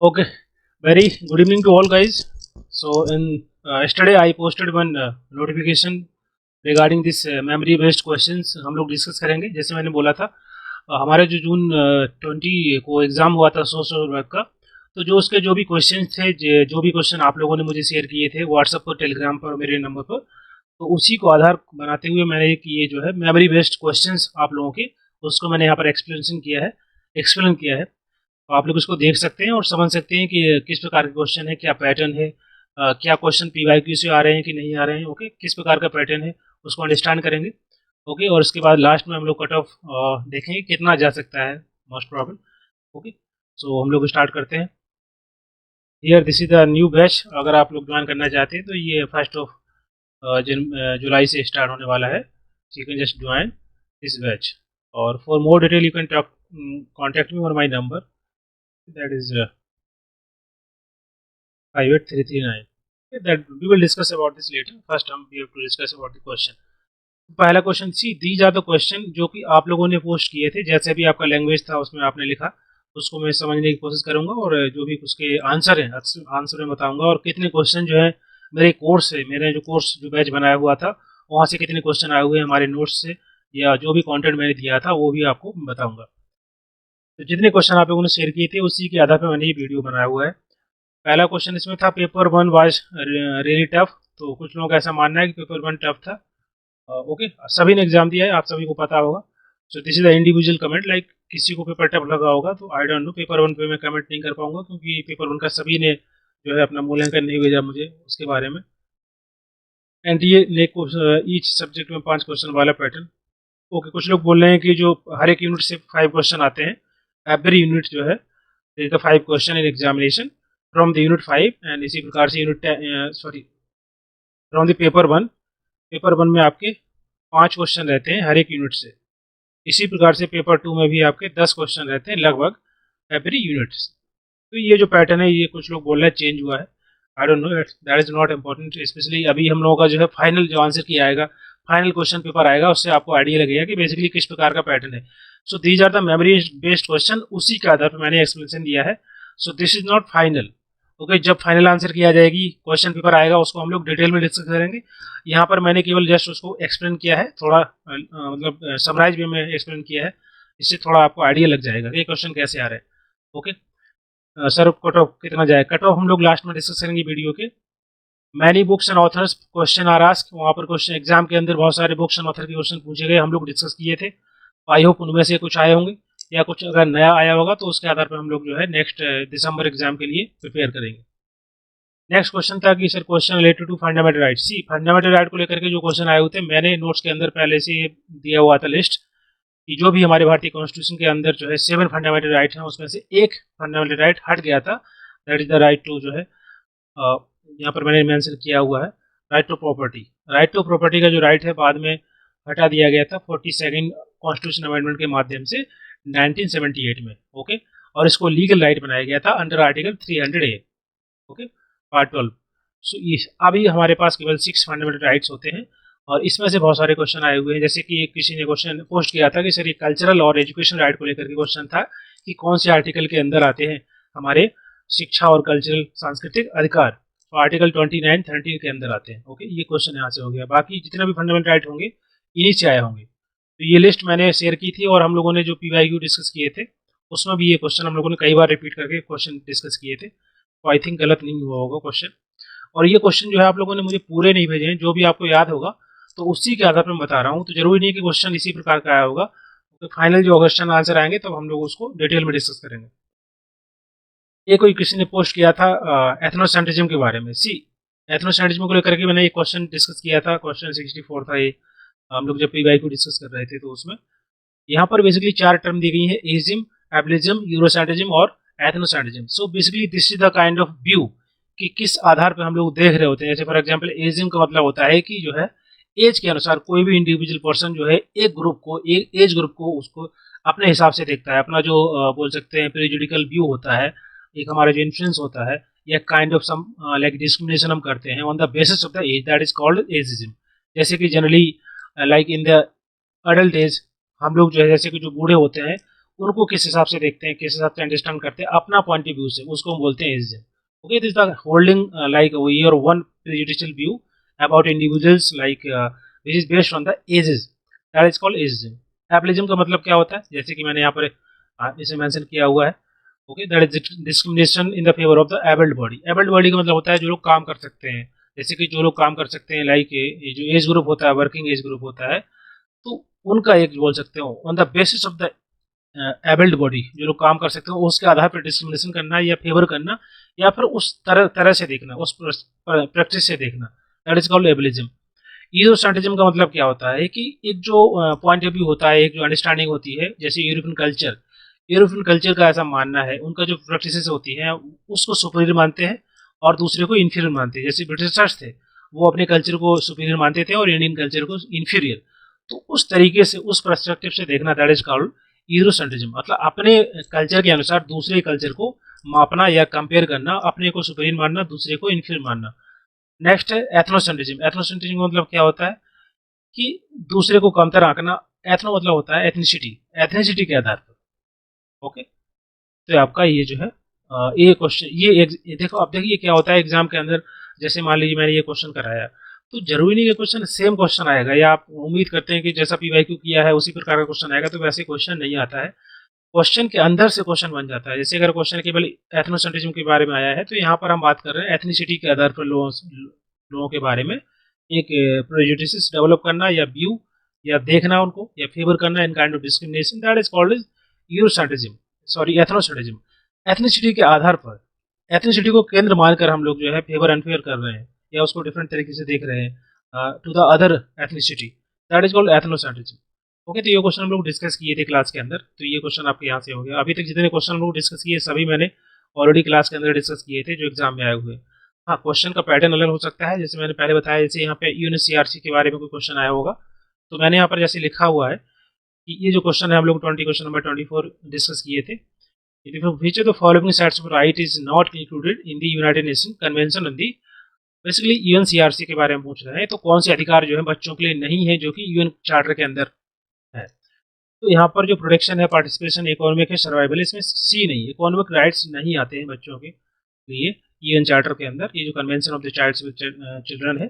Okay, very good evening to all guys. So in yesterday I posted one notification regarding this memory based questions हम लोग discuss करेंगे। जैसे मैंने बोला था हमारे जो जून 20 को एग्ज़ाम हुआ था सोशल वर्क का, तो जो उसके जो भी क्वेश्चन थे, जो भी क्वेश्चन आप लोगों ने मुझे शेयर किए थे व्हाट्सएप पर, टेलीग्राम पर, मेरे नंबर पर, तो उसी को आधार बनाते हुए मैंने एक ये जो है मेमोरी बेस्ड क्वेश्चंस आप लोगों के, उसको मैंने यहाँ पर एक्सप्लेन किया है। तो आप लोग इसको देख सकते हैं और समझ सकते हैं कि किस प्रकार के क्वेश्चन है, क्या पैटर्न है, क्या क्वेश्चन पीवाईक्यू से आ रहे हैं कि नहीं आ रहे हैं। ओके, किस प्रकार का पैटर्न है उसको अंडरस्टैंड करेंगे। ओके, और उसके बाद लास्ट में हम लोग कट ऑफ देखेंगे कितना जा सकता है मोस्ट प्रॉब्लम। ओके, सो हम लोग स्टार्ट करते हैं। Here this is the new batch. अगर आप लोग ज्वाइन करना चाहते हैं तो ये 1 जुलाई से स्टार्ट होने वाला है। You can just join this batch, और for more detail you can talk contact me on my number, that is 58339. Okay, that we will discuss about this later. First we have to discuss about the question. पहला question, see these are the question जो कि आप लोगों ने post किए थे। जैसे भी आपका लैंग्वेज था उसमें आपने लिखा, उसको मैं समझने की कोशिश करूंगा और जो भी उसके आंसर हैं आंसर में बताऊंगा। और कितने क्वेश्चन जो है मेरे कोर्स से, मेरे जो कोर्स जो बैच बनाया हुआ था वहाँ से कितने क्वेश्चन आए हुए हैं हमारे नोट्स से, या जो भी कंटेंट मैंने दिया था वो भी आपको बताऊंगा। तो जितने क्वेश्चन आप लोगों ने शेयर किए थे उसी के आधार पर मैंने ये वीडियो बनाया हुआ है। पहला क्वेश्चन इसमें था पेपर 1 वाज रियली टफ। तो कुछ लोगों का ऐसा मानना है कि पेपर 1 टफ था। ओके, सभी ने एग्जाम दिया है, आप सभी को पता होगा। सो this is the individual comment, like किसी को पेपर टफ लगा होगा तो आई डोंट नो। पेपर 1 पे मैं कमेंट नहीं कर पाऊंगा क्योंकि पेपर 1 का सभी ने जो है अपना मूल्यांकन नहीं भेजा मुझे उसके बारे में। एंड ये ईच सब्जेक्ट में 5 क्वेश्चन वाला पैटर्न। ओके, कुछ लोग बोल रहे हैं कि जो हर एक यूनिट से 5 क्वेश्चन आते हैं, एवरी यूनिट जो है 5 question in examination from the unit 5। And इसी प्रकार से फ्रॉम द पेपर वन में आपके 5 क्वेश्चन रहते हैं हर एक यूनिट से। इसी प्रकार से पेपर 2 में भी आपके 10 क्वेश्चन रहते हैं लगभग एवरी यूनिट से। तो ये जो पैटर्न है ये कुछ लोग बोल रहे हैं चेंज हुआ है। I don't know, that is not important. Specially अभी हम लोगों का जो है फाइनल जो आंसर किया आएगा, फाइनल क्वेश्चन पेपर आएगा, उससे आपको आइडिया लगेगा कि बेसिकली किस प्रकार का पैटर्न है। So these are the memory based question, उसी के आधार पर मैंने एक्सप्लेनेशन दिया है। So this is not final. Okay, जब फाइनल आंसर किया जाएगी, क्वेश्चन पेपर आएगा, उसको हम लोग डिटेल में डिस्कस करेंगे। यहाँ पर मैंने केवल जस्ट उसको एक्सप्लेन किया है, थोड़ा मतलब समराइज वे में एक्सप्लेन किया है। इससे थोड़ा आपको आइडिया लग जाएगा कि क्वेश्चन कैसे आ रहे हैं। ओके, सर कट ऑफ कितना जाए, कट ऑफ हम लोग लास्ट में डिस्कस करेंगे वीडियो के। Many books and authors question are asked, वहाँ पर क्वेश्चन एग्जाम के अंदर बहुत सारे बुक्स एंड ऑथर के क्वेश्चन पूछे गए, हम लोग डिस्कस किए थे। आई होप उनमें से कुछ आए होंगे, या कुछ अगर नया आया होगा तो उसके आधार पर हम लोग जो है नेक्स्ट दिसंबर एग्जाम के लिए प्रिपेयर करेंगे। नेक्स्ट क्वेश्चन था कि sir question related to fundamental right. See fundamental right को लेकर के जो क्वेश्चन आए हुए थे, मैंने नोट्स के अंदर पहले से दिया हुआ था लिस्ट कि जो भी हमारे भारतीय कॉन्स्टिट्यूशन के अंदर जो है 7 फंडामेंटल राइट हैं, उसमें से एक फंडामेंटल राइट हट गया था। That is the right to जो है यहाँ पर मैंने मेंशन किया हुआ है, right to property. Right to property का जो राइट है बाद में हटा दिया गया था 42nd कॉन्स्टिट्यूशन अमेंडमेंट के माध्यम से 1978 में। ओके, और इसको लीगल राइट बनाया गया था under article 300A। Okay, part 12। सो अभी हमारे पास केवल 6 फंडामेंटल राइट्स होते हैं, और इसमें से बहुत सारे क्वेश्चन आए हुए हैं। जैसे कि किसी ने क्वेश्चन पोस्ट किया था कि सर ये कल्चरल और एजुकेशन राइट को लेकर के क्वेश्चन था कि कौन से आर्टिकल के अंदर आते हैं हमारे शिक्षा और कल्चरल सांस्कृतिक अधिकार। तो आर्टिकल 29, 30 के अंदर आते हैं। ओके, ये क्वेश्चन यहाँ से हो गया। बाकी जितने भी फंडामेंटल राइट होंगे इन्हीं से आए होंगे। तो ये लिस्ट मैंने शेयर की थी, और हम लोगों ने जो PYQ डिस्कस किए थे उसमें भी ये क्वेश्चन हम लोगों ने कई बार रिपीट करके क्वेश्चन डिस्कस किए थे। तो आई थिंक गलत नहीं हुआ होगा क्वेश्चन। और ये क्वेश्चन जो है आप लोगों ने मुझे पूरे नहीं भेजे हैं, जो भी आपको याद होगा तो उसी के आधार पर मैं बता रहा हूँ। तो जरूरी नहीं कि क्वेश्चन इसी प्रकार का आया होगा। तो फाइनल जो क्वेश्चन आंसर आएंगे तब हम लोग उसको डिटेल में डिस्कस करेंगे। ये कोई किसी ने पोस्ट किया था एथनोसेंट्रिज्म के बारे में। सी एथनोसेंट्रिज्म को लेकर के मैंने एक क्वेश्चन डिस्कस किया था, क्वेश्चन 64 था ये। हम लोग जब PY को डिस्कस कर रहे थे तो उसमें यहाँ पर बेसिकली 4 टर्म दी गई है, एजिज्म, एबलिज्म, यूरोसेंट्रिज्म और ethnocentrism. So basically this is the kind of view कि किस आधार पर हम लोग देख रहे होते हैं। जैसे फॉर एग्जांपल एजिज्म का मतलब होता है कि जो है एज के अनुसार कोई भी इंडिविजुअल पर्सन जो है एक ग्रुप को, एक एज ग्रुप को उसको अपने हिसाब से देखता है। अपना जो बोल सकते हैं प्रेजुडिकल व्यू होता है, एक हमारा जो इन्फ्लुएंस होता है, या kind of some like discrimination हम करते हैं on the basis of the age, that is called ageism. जैसे कि generally like in the adult age हम लोग जो है जैसे कि जो बूढ़े होते हैं उनको किस हिसाब से देखते हैं, किस हिसाब से अंडरस्टैंड करते हैं अपना पॉइंट ऑफ व्यू से, उसको हम बोलते हैं ageism. Okay, this the holding like your one prejudicial view about individuals like which is based on the ages, that is called ageism. Ableism का मतलब क्या होता है, जैसे कि मैंने यहाँ पर इसे मेंशन किया हुआ है। Okay, that is discrimination in the favour of the abled body. Abled body का मतलब होता है जो लोग काम कर सकते हैं, जैसे कि जो लोग काम कर सकते हैं, लाइक जो एज ग्रुप होता है, वर्किंग एज ग्रुप होता है, तो उनका एक बोल सकते हो on the basis of the abled body, जो लोग काम कर सकते हो उसके आधार पर डिस्क्रिमिनेशन करना या फेवर करना, या फिर उस तरह से देखना, उस प्रैक्टिस से देखना, दैट इज कॉल्ड एबलिज्म। ईरोसेंट्रिज्म का मतलब क्या होता है कि एक जो पॉइंट ऑफ व्यू होता है, एक जो अंडरस्टैंडिंग होती है, जैसे यूरोपियन कल्चर, यूरोपियन कल्चर का ऐसा मानना है, उनका जो प्रैक्टिसेस होती हैं उसको सुपीरियर मानते हैं और दूसरे को इन्फीरियर मानते हैं। जैसे ब्रिटिशर्स थे, वो अपने कल्चर को सुपीरियर मानते थे और इंडियन कल्चर को इन्फीरियर। तो उस तरीके से, उस पर्सपेक्टिव से देखना, दैट इज कॉल्ड यूरोसेंट्रिज्म। मतलब अपने कल्चर के अनुसार दूसरे कल्चर को मापना या कंपेयर करना, अपने को सुपीरियर मानना, दूसरे को इन्फीरियर मानना। नेक्स्ट है एथनोसेंट्रिज्म। एथनोसेंट्रिज्म का मतलब क्या होता है कि दूसरे को कमतर आंकना। एथनो मतलब होता है एथनिसिटी, एथनिसिटी के आधार पर। ओके, तो आपका ये जो है ये क्वेश्चन, ये देखो, अब देखिए क्या होता है एग्जाम के अंदर। जैसे मान लीजिए मैंने ये क्वेश्चन कराया, तो जरूरी नहीं कि क्वेश्चन सेम क्वेश्चन आएगा, या आप उम्मीद करते हैं कि जैसा पीवाईक्यू किया है उसी प्रकार का क्वेश्चन आएगा, तो वैसे क्वेश्चन नहीं आता है। क्वेश्चन के अंदर से क्वेश्चन बन जाता है। जैसे अगर क्वेश्चन केवल एथनोसेंट्रिज्म के बारे में आया है, तो यहाँ पर हम बात कर रहे हैं एथनिसिटी के आधार पर लोगों के बारे में एक प्रेजुडिस डेवलप करना, या व्यू, या देखना उनको, या फेवर करना इन kind of discrimination, that is called is Eurocentrism, sorry ethnocentrism. Ethnicity के आधार पर, एथनिसिटी को केंद्र मानकर हम लोग जो है फेवर अनफेयर कर रहे हैं, या उसको डिफरेंट तरीके से देख रहे हैं to the other ethnicity, that is called ethnocentrism. Okay, तो ये क्वेश्चन हम लोग डिस्कस किए थे क्लास के अंदर, तो ये क्वेश्चन आपके यहाँ से हो गया। अभी तक जितने क्वेश्चन हम लोग डिस्कस किए सभी मैंने ऑलरेडी क्लास के अंदर डिस्कस किए थे जो एग्जाम में आए हुए। हाँ, क्वेश्चन का पैटर्न अलग हो सकता है, जैसे मैंने पहले बताया, जैसे यहाँ पे यूएनसीईआरसी के बारे में कोई क्वेश्चन आया होगा, तो मैंने यहाँ पर जैसे लिखा हुआ है कि ये जो क्वेश्चन है हम लोग 20 क्वेश्चन नंबर 24 डिस्कस किए थे। Which of the following sets of right is not included in the United Nations Convention on the, basically UNCERC के बारे में पूछ रहे हैं, तो कौन से अधिकार जो है बच्चों के लिए नहीं है जो कि यूएन चार्टर के अंदर है। तो यहाँ पर जो प्रोटेक्शन है, पार्टिसिपेशन, इकोनॉमिक है, सर्वाइवल, इसमें सी नहीं, इकोनॉमिक राइट्स नहीं आते हैं बच्चों के लिए यूएन चार्टर के अंदर। ये जो कन्वेंशन ऑफ द चिल्ड्रन है,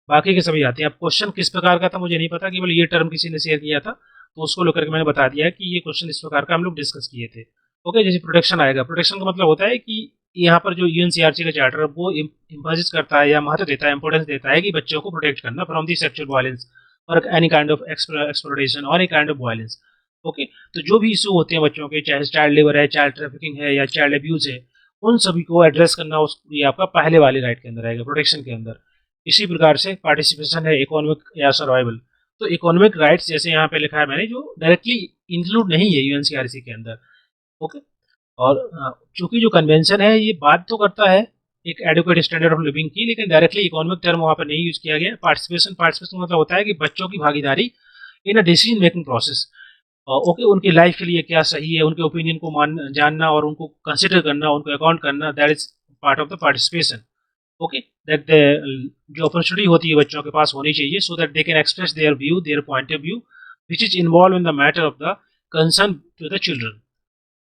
बाकी के सभी आते हैं। अब क्वेश्चन किस प्रकार का था मुझे नहीं पता, केवल ये टर्म किसी ने शेयर किया था, तो उसको लेकर के मैंने बता दिया है कि ये क्वेश्चन इस प्रकार का हम लोग डिस्कस किए थे। ओके, जैसे प्रोटेक्शन आएगा, प्रोटेक्शन का मतलब होता है कि यहाँ पर जो यूएनसीईआरसी का चार्टर है वो इम्पोजिट करता है या महत्व देता है, इंपॉर्टेंस देता है कि बच्चों को प्रोटेक्ट करना फ्रॉम दी सेक्सुअल वायलेंस और एनी काइंड ऑफ एक्सप्लोरेशन और any kind of violence. Okay, तो जो भी इशू होते हैं बच्चों के, चाहे चाइल्ड लेबर है, चाइल्ड ट्रैफिकिंग है, या चाइल्ड अब्यूज है, उन सभी को एड्रेस करना ये आपका पहले वाले राइट के अंदर आएगा, प्रोटेक्शन के अंदर। इसी प्रकार से पार्टिसिपेशन है, इकोनॉमिक या सर्वाइवल। तो इकोनॉमिक राइट्स जैसे यहाँ पे लिखा है मैंने, जो डायरेक्टली इंक्लूड नहीं है यूएनसीईआरसी के अंदर। ओके, और चूंकि जो कन्वेंशन है ये बात तो करता है एक एडुकेट स्टैंडर्ड ऑफ लिविंग की, लेकिन डायरेक्टली इकोनॉमिक टर्म वहाँ पर नहीं यूज किया गया। पार्टिसिपेशन मतलब होता है कि बच्चों की भागीदारी in a decision making process. Okay, उनकी लाइफ के लिए क्या सही है, उनके ओपिनियन को जानना और उनको कंसिडर करना, उनको अकाउंट करना, that is part of the participation. Okay, that जो अपॉर्चुनिटी होती है बच्चों के पास होनी चाहिए, so that they can express their view, their point of view which is involve in the matter of the concern to the children.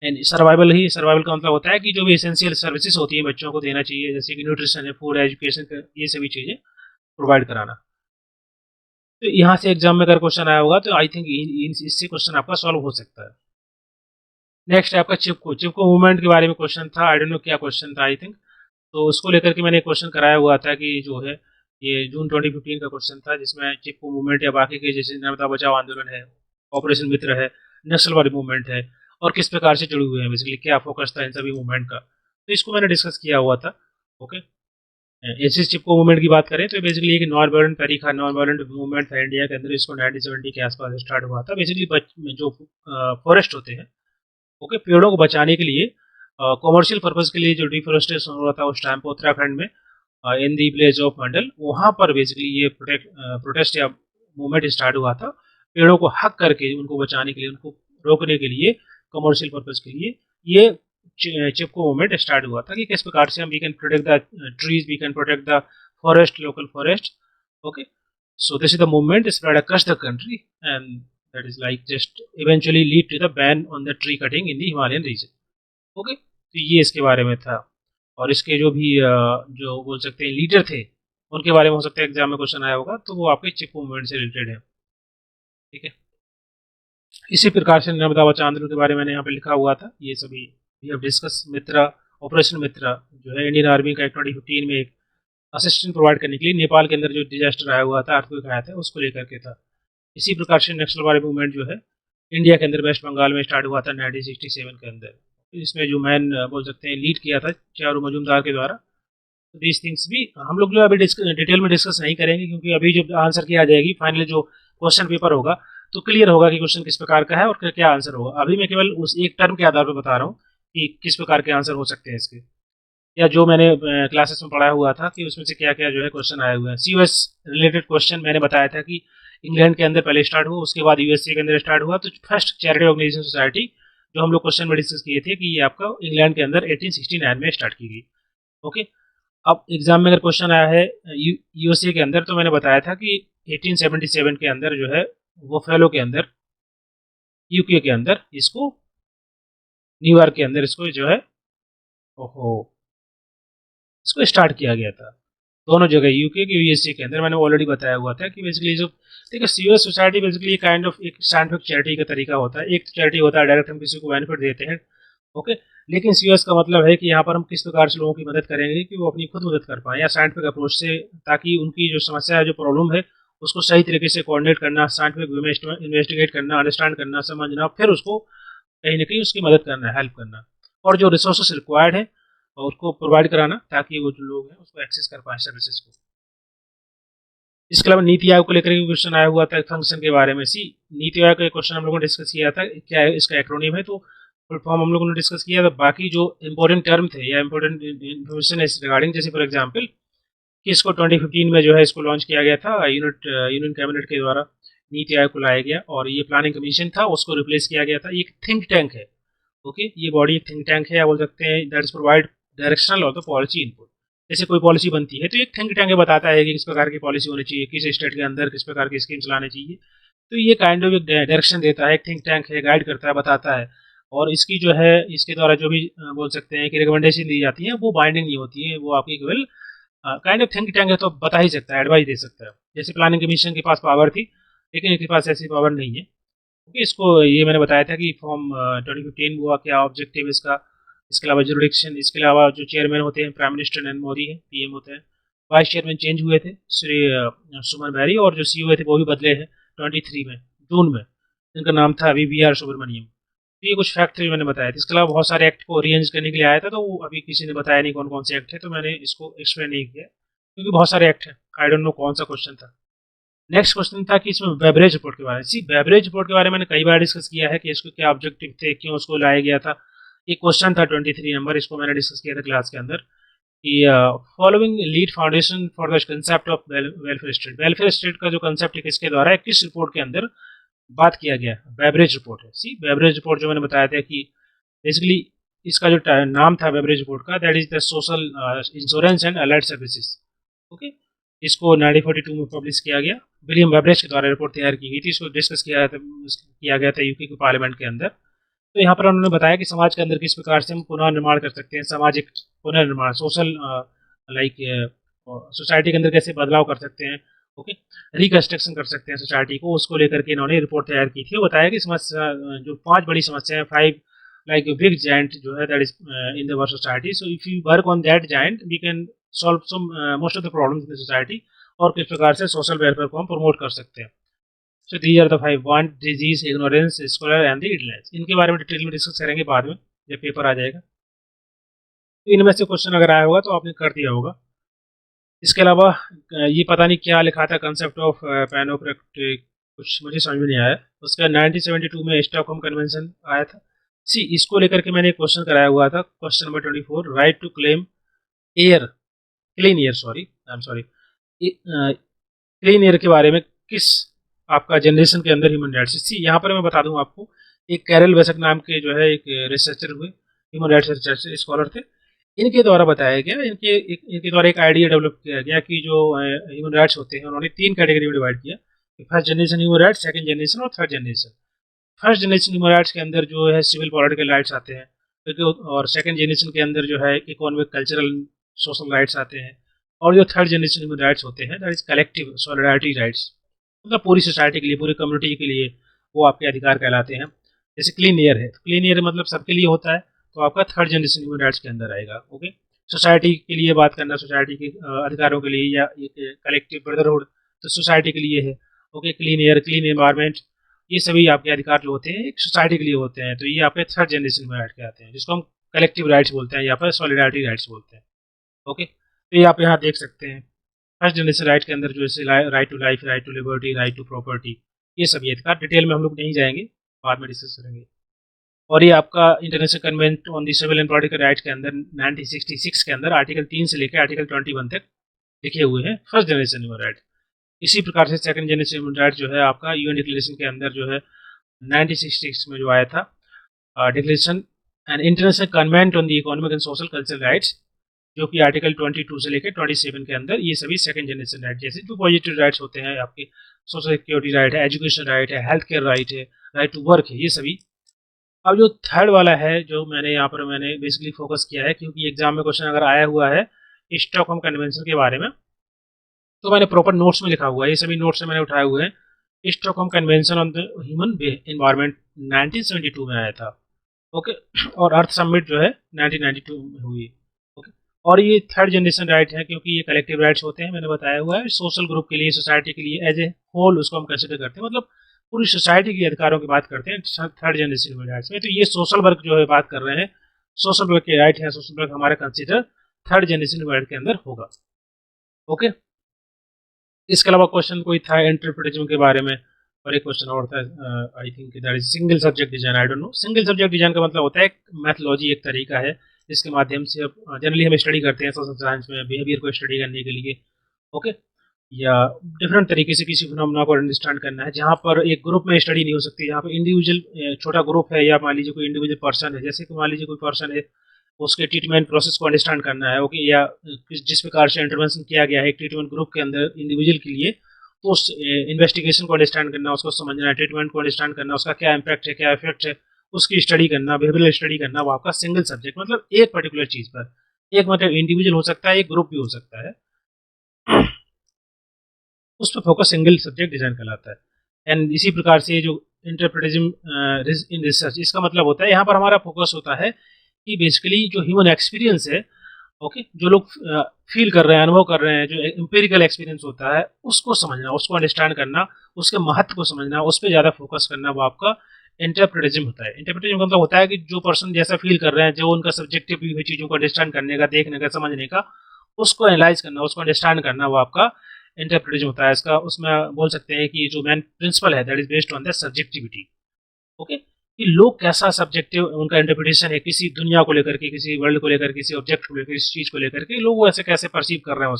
And survival का मतलब होता है कि जो भी एसेंशियल सर्विसेज होती है बच्चों को देना चाहिए, जैसे कि न्यूट्रिशन है, फूड, एजुकेशन, ये सभी चीज़ें प्रोवाइड कराना। तो यहाँ से एग्जाम में अगर क्वेश्चन आया होगा तो आई थिंक इससे क्वेश्चन आपका सॉल्व हो सकता है। नेक्स्ट है आपका चिपको मूवमेंट के बारे में क्वेश्चन था, आई डोंट नो क्या क्वेश्चन था, आई थिंक तो उसको लेकर के मैंने क्वेश्चन कराया हुआ था कि जो है ये जून 2015 का क्वेश्चन था, जिसमें चिपको मूवमेंट या बाकी के जैसे नर्मदा बचाओ आंदोलन है, ऑपरेशन मित्र है, नक्सलवादी मूवमेंट है, और किस प्रकार से जुड़े हुए हैं, बेसिकली क्या फोकस था इन सभी मूवमेंट का, तो इसको मैंने डिस्कस किया हुआ था। ओके, एसिस चिपको मूवमेंट की बात करें तो बेसिकली एक नॉन वायलेंट तरीका, नॉन वायलेंट मूवमेंट था इंडिया के अंदर। इसको 1970 के आसपास स्टार्ट हुआ था। बेसिकली जो फॉरेस्ट होते हैं, ओके, पेड़ों को बचाने के लिए, कॉमर्शियल पर्पज के लिए जो डिफोरेस्टेशन हो रहा था उस टाइम पर उत्तराखंड में, इन दी विलेज ऑफ मंडल, वहाँ पर बेसिकली ये प्रोटेस्ट या मूवमेंट स्टार्ट हुआ था। पेड़ों को हक करके उनको बचाने के लिए, उनको रोकने के लिए, कमर्शियल पर्पज के लिए ये चिपको मूवमेंट स्टार्ट हुआ था कि किस प्रकार से हम we can protect the trees, we can protect the forest, local forest. Okay, so this is the movement spread across the country and that is like just eventually lead to the ban on the tree cutting in the Himalayan region. Okay, तो ये इसके बारे में था। और इसके जो भी जो बोल सकते हैं लीडर थे, उनके बारे में हो सकता है एग्जाम में क्वेश्चन आया होगा, तो वो आपके चिपको मूवमेंट से रिलेटेड है। ठीक है, इसी प्रकार से नर्मदा बचाओ आंदोलन के बारे में मैंने यहाँ पे लिखा हुआ था। ये सभी we have discuss. Mitra, operation Mitra जो है इंडियन आर्मी का 2015 में एक असिस्टेंट प्रोवाइड करने के लिए नेपाल के अंदर जो डिजास्टर आया हुआ था, अर्थक्वेक आया था, उसको लेकर के था। इसी प्रकार से नक्सलवादी मूवमेंट जो है इंडिया के अंदर वेस्ट बंगाल में स्टार्ट हुआ था 1967 के अंदर। इसमें जो मैन बोल सकते हैं लीड किया था चारू मजूमदार के द्वारा। तो दीज थिंग्स भी हम लोग जो अभी डिटेल में डिस्कस नहीं करेंगे, क्योंकि अभी जब आंसर किया जाएगी फाइनली जो क्वेश्चन पेपर होगा तो क्लियर होगा कि क्वेश्चन किस प्रकार का है और क्या आंसर होगा। अभी मैं केवल उस एक टर्म के आधार पर बता रहा हूँ कि किस प्रकार के आंसर हो सकते हैं इसके, या जो मैंने क्लासेस में पढ़ाया हुआ था कि उसमें से क्या क्या जो है क्वेश्चन आए हुए हैं। सीयूएस रिलेटेड क्वेश्चन मैंने बताया था कि इंग्लैंड के अंदर पहले स्टार्ट हुआ, उसके बाद यूएसए के अंदर स्टार्ट हुआ। तो फर्स्ट चैरिटी ऑर्गेनाइजेशन सोसाइटी जो हम लोग क्वेश्चन में डिस्कस किए थे कि ये आपका इंग्लैंड के अंदर 1869 में स्टार्ट की गई। ओके, अब एग्जाम में अगर क्वेश्चन आया है यूएसए के अंदर, तो मैंने बताया था कि 1877 के अंदर जो है वो फेलो के अंदर यूके के अंदर इसको न्यूयॉर्क के अंदर इसको जो है इसको स्टार्ट किया गया था। दोनों जगह यूके के यूएसए के अंदर मैंने ऑलरेडी बताया हुआ था कि बेसिकली जो देखिए सीयूएस सोसाइटी बेसिकली काइंड ऑफ एक साइंटिफिक चैरिटी का तरीका होता है। एक चैरिटी होता है डायरेक्ट हम किसी को बेनिफिट देते हैं, ओके, लेकिन सीयूएस का मतलब है कि यहाँ पर हम किस प्रकार से लोगों की मदद करेंगे कि वो अपनी खुद मदद कर पाएँ या साइंटिफिक अप्रोच से, ताकि उनकी जो समस्या है, जो प्रॉब्लम है, उसको सही तरीके से कोऑर्डिनेट करना, साइंटिफिक इन्वेस्टिगेट करना, अंडरस्टैंड करना, समझना, फिर उसको कहीं ना कहीं उसकी मदद करना, हेल्प करना, और जो रिसोर्सेस रिक्वायर्ड है और उसको प्रोवाइड कराना ताकि वो जो लोग हैं उसको एक्सेस कर पाए सर्विसेज को। इसके अलावा नीति आयोग को लेकर के क्वेश्चन आया हुआ था फंक्शन के बारे में। सी नीति आयोग का क्वेश्चन हम लोगों ने डिस्कस किया था, क्या है इसका एक्रोनिम है, तो फुल फॉर्म हम लोगों ने डिस्कस किया था। बाकी जो इंपॉर्टेंट टर्म थे या इंपॉर्टेंट इन्फॉर्मेशन है रिगार्डिंग, जैसे फॉर एग्जाम्पल कि इसको 2015 में जो है इसको लॉन्च किया गया था यूनियन कैबिनेट के द्वारा, नीति आयोग को लाया गया और ये प्लानिंग कमीशन था, उसको रिप्लेस किया गया था। ये एक थिंक टैंक है, ओके, ये बॉडी एक थिंक टैंक है, या बोल सकते हैं दैट इज प्रोवाइड डायरेक्शनल और पॉलिसी इनपुट। जैसे कोई पॉलिसी बनती है तो एक थिंक टैंक बताता है कि किस प्रकार की पॉलिसी होनी चाहिए, किस स्टेट के अंदर किस प्रकार की स्कीम चलानी चाहिए। तो ये काइंड ऑफ एक डायरेक्शन देता है, एक थिंक टैंक है, गाइड करता है, बताता है। और इसकी जो है इसके द्वारा जो भी बोल सकते हैं कि रिकमेंडेशन दी जाती है वो बाइंडिंग नहीं होती है, वो आपकी केवल काइंड ऑफ थिंक टैंक है, तो बता ही सकता है, एडवाइस दे सकता है। जैसे प्लानिंग कमीशन के पास पावर थी, लेकिन इनके पास ऐसी पावर नहीं है। ओके, इसको ये मैंने बताया था कि फॉर्म 2015 हुआ, क्या ऑब्जेक्टिव इसका। इसके अलावा जुरिडिक्शन, इसके अलावा जो चेयरमैन होते हैं प्राइम मिनिस्टर नरेंद्र मोदी है, पीएम होते हैं। वाइस चेयरमैन चेंज हुए थे, श्री सुमन बैरी, और जो सीईओ थे वो भी बदले हैं 23 में, जून में। इनका नाम था वीवीआर सुब्रमण्यम। तो ये कुछ फैक्ट थे जो मैंने बताया था। इसके अलावा बहुत सारे एक्ट को रीअरेंज करने के लिए आया था, तो वो अभी किसी ने बताया नहीं कौन कौन से एक्ट है, तो मैंने इसको एक्सप्लेन नहीं किया क्योंकि बहुत सारे एक्ट हैं। आई डोंट नो कौन सा क्वेश्चन था। नेक्स्ट क्वेश्चन था कि इसमें बेवरेज रिपोर्ट के बारे में। सी बेवरेज रिपोर्ट के बारे में मैंने कई बार डिस्कस किया है कि इसको क्या ऑब्जेक्टिव थे, क्यों उसको लाया गया था। एक क्वेश्चन था 23 नंबर, इसको मैंने डिस्कस किया था क्लास के अंदर कि following lead foundation for the concept of welfare state. Welfare state का जो कंसेप्ट है किसके द्वारा है, किस रिपोर्ट के अंदर बात किया गया, बेवरेज रिपोर्ट है। सी बेवरेज रिपोर्ट जो मैंने बताया था कि बेसिकली इसका जो नाम था बेवरेज रिपोर्ट का, that is the social insurance and allied services. Okay, इसको 1942 में पब्लिश किया गया, विलियम बेवरेज के द्वारा रिपोर्ट तैयार की गई थी। इसको डिस्कस किया गया था यूके के पार्लियामेंट के अंदर। तो यहाँ पर उन्होंने बताया कि समाज के अंदर किस प्रकार से हम पुनर्निर्माण कर सकते हैं, सामाजिक पुनर्निर्माण, सोशल लाइक सोसाइटी के अंदर कैसे बदलाव कर सकते हैं, ओके, रिकंस्ट्रक्शन कर सकते हैं सोसाइटी को, उसको लेकर के इन्होंने रिपोर्ट तैयार की थी। वो बताया कि समस्या जो 5 बड़ी समस्याएं, 5 like a big giant जो है that is in the society, so if you work on that giant we can solve some most of the problems in the society, और किस प्रकार से सोशल वेलफेयर को हम प्रमोट कर सकते हैं। So these are the 5: want, disease, ignorance, squalor and the idleness. इनके बारे में डिटेल में डिस्कस करेंगे बाद में जब पेपर आ जाएगा। तो इनमें से क्वेश्चन अगर आया होगा तो आपने कर दिया होगा। इसके अलावा ये पता नहीं क्या लिखा था, कंसेप्ट ऑफ पैनोप्रेक्टिक, कुछ मुझे समझ में नहीं आया। उसका 1972 में स्टॉकहोम कन्वेंशन आया था। सी इसको लेकर के मैंने एक क्वेश्चन कराया हुआ था, question number 24, right to claim air, clean air, sorry I am sorry, clean air के बारे में किस आपका जनरेशन के अंदर ह्यूमन राइट्स। सी यहाँ पर मैं बता दूँ आपको, एक कैरल वेसक नाम के जो है एक रिसर्चर हुए, ह्यूमन राइट्स रिसर्चर स्कॉलर थे। इनके द्वारा बताया गया, इनके द्वारा एक आइडिया डेवलप किया गया कि जो ह्यूमन राइट्स होते हैं उन्होंने 3 कैटेगरी में डिवाइड किया। First generation human rights, second generation और third generation. First generation human rights के अंदर जो है सिविल पॉलिटिकल राइट्स आते हैं, क्योंकि और सेकंड जनरेशन के अंदर जो है इकोनॉमिक कल्चरल सोशल राइट्स आते हैं, और जो थर्ड जनरेशन ह्यूमन राइट्स होते हैं that is collective solidarity rights, मतलब पूरी सोसाइटी के लिए, पूरी कम्युनिटी के लिए वो आपके अधिकार कहलाते हैं। जैसे क्लीन एयर है, क्लीन एयर मतलब सबके लिए होता है, तो आपका थर्ड जनरेशन ह्यूमन राइट्स के अंदर आएगा। ओके, सोसाइटी के लिए बात करना, सोसाइटी के अधिकारों के लिए, या कलेक्टिव ब्रदरहुड तो सोसाइटी के लिए है। Okay, clean air, clean environment, ये सभी आपके अधिकार जो होते हैं एक सोसाइटी के लिए होते हैं, तो ये आपके थर्ड जनरेशन में राइट के आते हैं, जिसको हम कलेक्टिव राइट्स बोलते हैं या फिर सॉलिडारिटी राइट्स बोलते हैं। ओके, तो ये आप यहाँ देख सकते हैं फर्स्ट जनरेशन राइट के अंदर जो है right to life, right to liberty, right to property, ये सभी अधिकार डिटेल में हम लोग नहीं जाएंगे, बाद में डिस्कस करेंगे। और ये आपका international convent on the civil and political rights के अंदर 1966 के अंदर आर्टिकल 3 से लेकर आर्टिकल 21 तक लिखे हुए हैं फर्स्ट जनरेशन ह्यूमन राइट। इसी प्रकार से सेकंड जनरेशन ह्यूमन राइट जो है आपका यूएन डिक्लेरेशन के अंदर जो है 1966 में जो आया था, declaration and international convent on the economic and social cultural rights, जो कि आर्टिकल 22 से लेकर 27 के अंदर, ये सभी सेकंड जनरेशन राइट। जैसे जो पॉजिटिव राइट्स होते हैं आपके, सोशल सिक्योरिटी राइट है, एजुकेशन राइट है, हेल्थ केयर राइट है, राइट टू वर्क है, ये सभी। अब जो थर्ड वाला है जो मैंने यहाँ पर मैंने बेसिकली फोकस किया है, क्योंकि एग्जाम में क्वेश्चन अगर आया हुआ है स्टॉकहोम कन्वेंशन के बारे में, तो मैंने प्रॉपर नोट्स में लिखा हुआ है, ये सभी नोट्स से मैंने उठाए हुए हैं। Stockholm convention on the human environment 1972 में आया था। ओके, और अर्थ समिट जो है 1992 में हुई। ओके, और ये थर्ड जनरेशन राइट है, क्योंकि ये कलेक्टिव राइट्स होते हैं, मैंने बताया हुआ है, सोशल ग्रुप के लिए, सोसाइटी के लिए एज ए होल उसको हम कंसिडर करते हैं, मतलब पूरी सोसाइटी के अधिकारों की बात करते हैं थर्ड जनरेशन राइट्स में। तो ये सोशल वर्क जो है बात कर रहे हैं, सोशल वर्क के राइट है, सोशल वर्क हमारा कंसिडर थर्ड जनरेशन राइट के अंदर होगा। ओके, इसके अलावा क्वेश्चन कोई था इंटरप्रिटेशन के बारे में, और एक क्वेश्चन और था I think that is single subject design, I don't know. Single subject design का मतलब होता है मैथोलॉजी, एक तरीका है जिसके माध्यम से अब जनरली हम स्टडी करते हैं सोशल साइंस में बिहेवियर को स्टडी करने के लिए। ओके, या डिफरेंट तरीके से किसी फिनोमेना को अंडरस्टैंड करना है, जहाँ पर एक ग्रुप में स्टडी नहीं हो सकती, जहाँ पर इंडिविजुअल छोटा ग्रुप है, या मान लीजिए कोई इंडिविजुअल पर्सन है, जैसे कि मान लीजिए कोई पर्सन है, उसके ट्रीटमेंट प्रोसेस को अंडरस्टैंड करना है। ओके, या जिस प्रकार से इंटरवेंशन किया गया है एक ट्रीटमेंट ग्रुप के अंदर इंडिविजुअल के लिए, तो उस इन्वेस्टिगेशन को अंडरस्टैंड करना, उसको समझना है, ट्रीटमेंट को अंडरस्टैंड करना, उसका क्या इम्पैक्ट है, क्या इफेक्ट है, उसकी स्टडी करना, बिहेवियरल स्टडी करना, वो आपका सिंगल सब्जेक्ट, मतलब एक पर्टिकुलर चीज़ पर, एक मतलब इंडिविजुअल हो सकता है, एक ग्रुप भी हो सकता है, उस पर फोकस सिंगल सब्जेक्ट डिजाइन कहलाता है। एंड इसी प्रकार से जो इंटरप्रेटिज्म इन रिसर्च, इसका मतलब होता है यहाँ पर हमारा फोकस होता है कि बेसिकली जो ह्यूमन एक्सपीरियंस है, ओके, जो लोग फील कर रहे हैं, अनुभव कर रहे हैं, जो एम्पेरिकल एक्सपीरियंस होता है उसको समझना, उसको अंडरस्टैंड करना, उसके महत्व को समझना, उस पर ज़्यादा फोकस करना, वो आपका इंटरप्रेटिज्म होता है। इंटरप्रेटिज्म का मतलब होता है कि जो पर्सन जैसा फील कर रहे हैं, जो उनका सब्जेक्टिव व्यू है चीज़ों को अंडरस्टैंड करने का, देखने का, समझने का, उसको एनालाइज करना, उसको अंडरस्टैंड करना, वो आपका इंटरप्रेटिज्म होता है। इसका उसमें बोल सकते हैं कि जो मेन प्रिंसिपल है that is based on the subjectivity. Okay, कि लोग कैसा सब्जेक्टिव उनका इंटरप्रिटेशन है किसी दुनिया को लेकर के, किसी वर्ल्ड को लेकर, किसी ऑब्जेक्ट को लेकर, किसी चीज़ को लेकर के, लोग ऐसे कैसे परसीव कर रहे हैं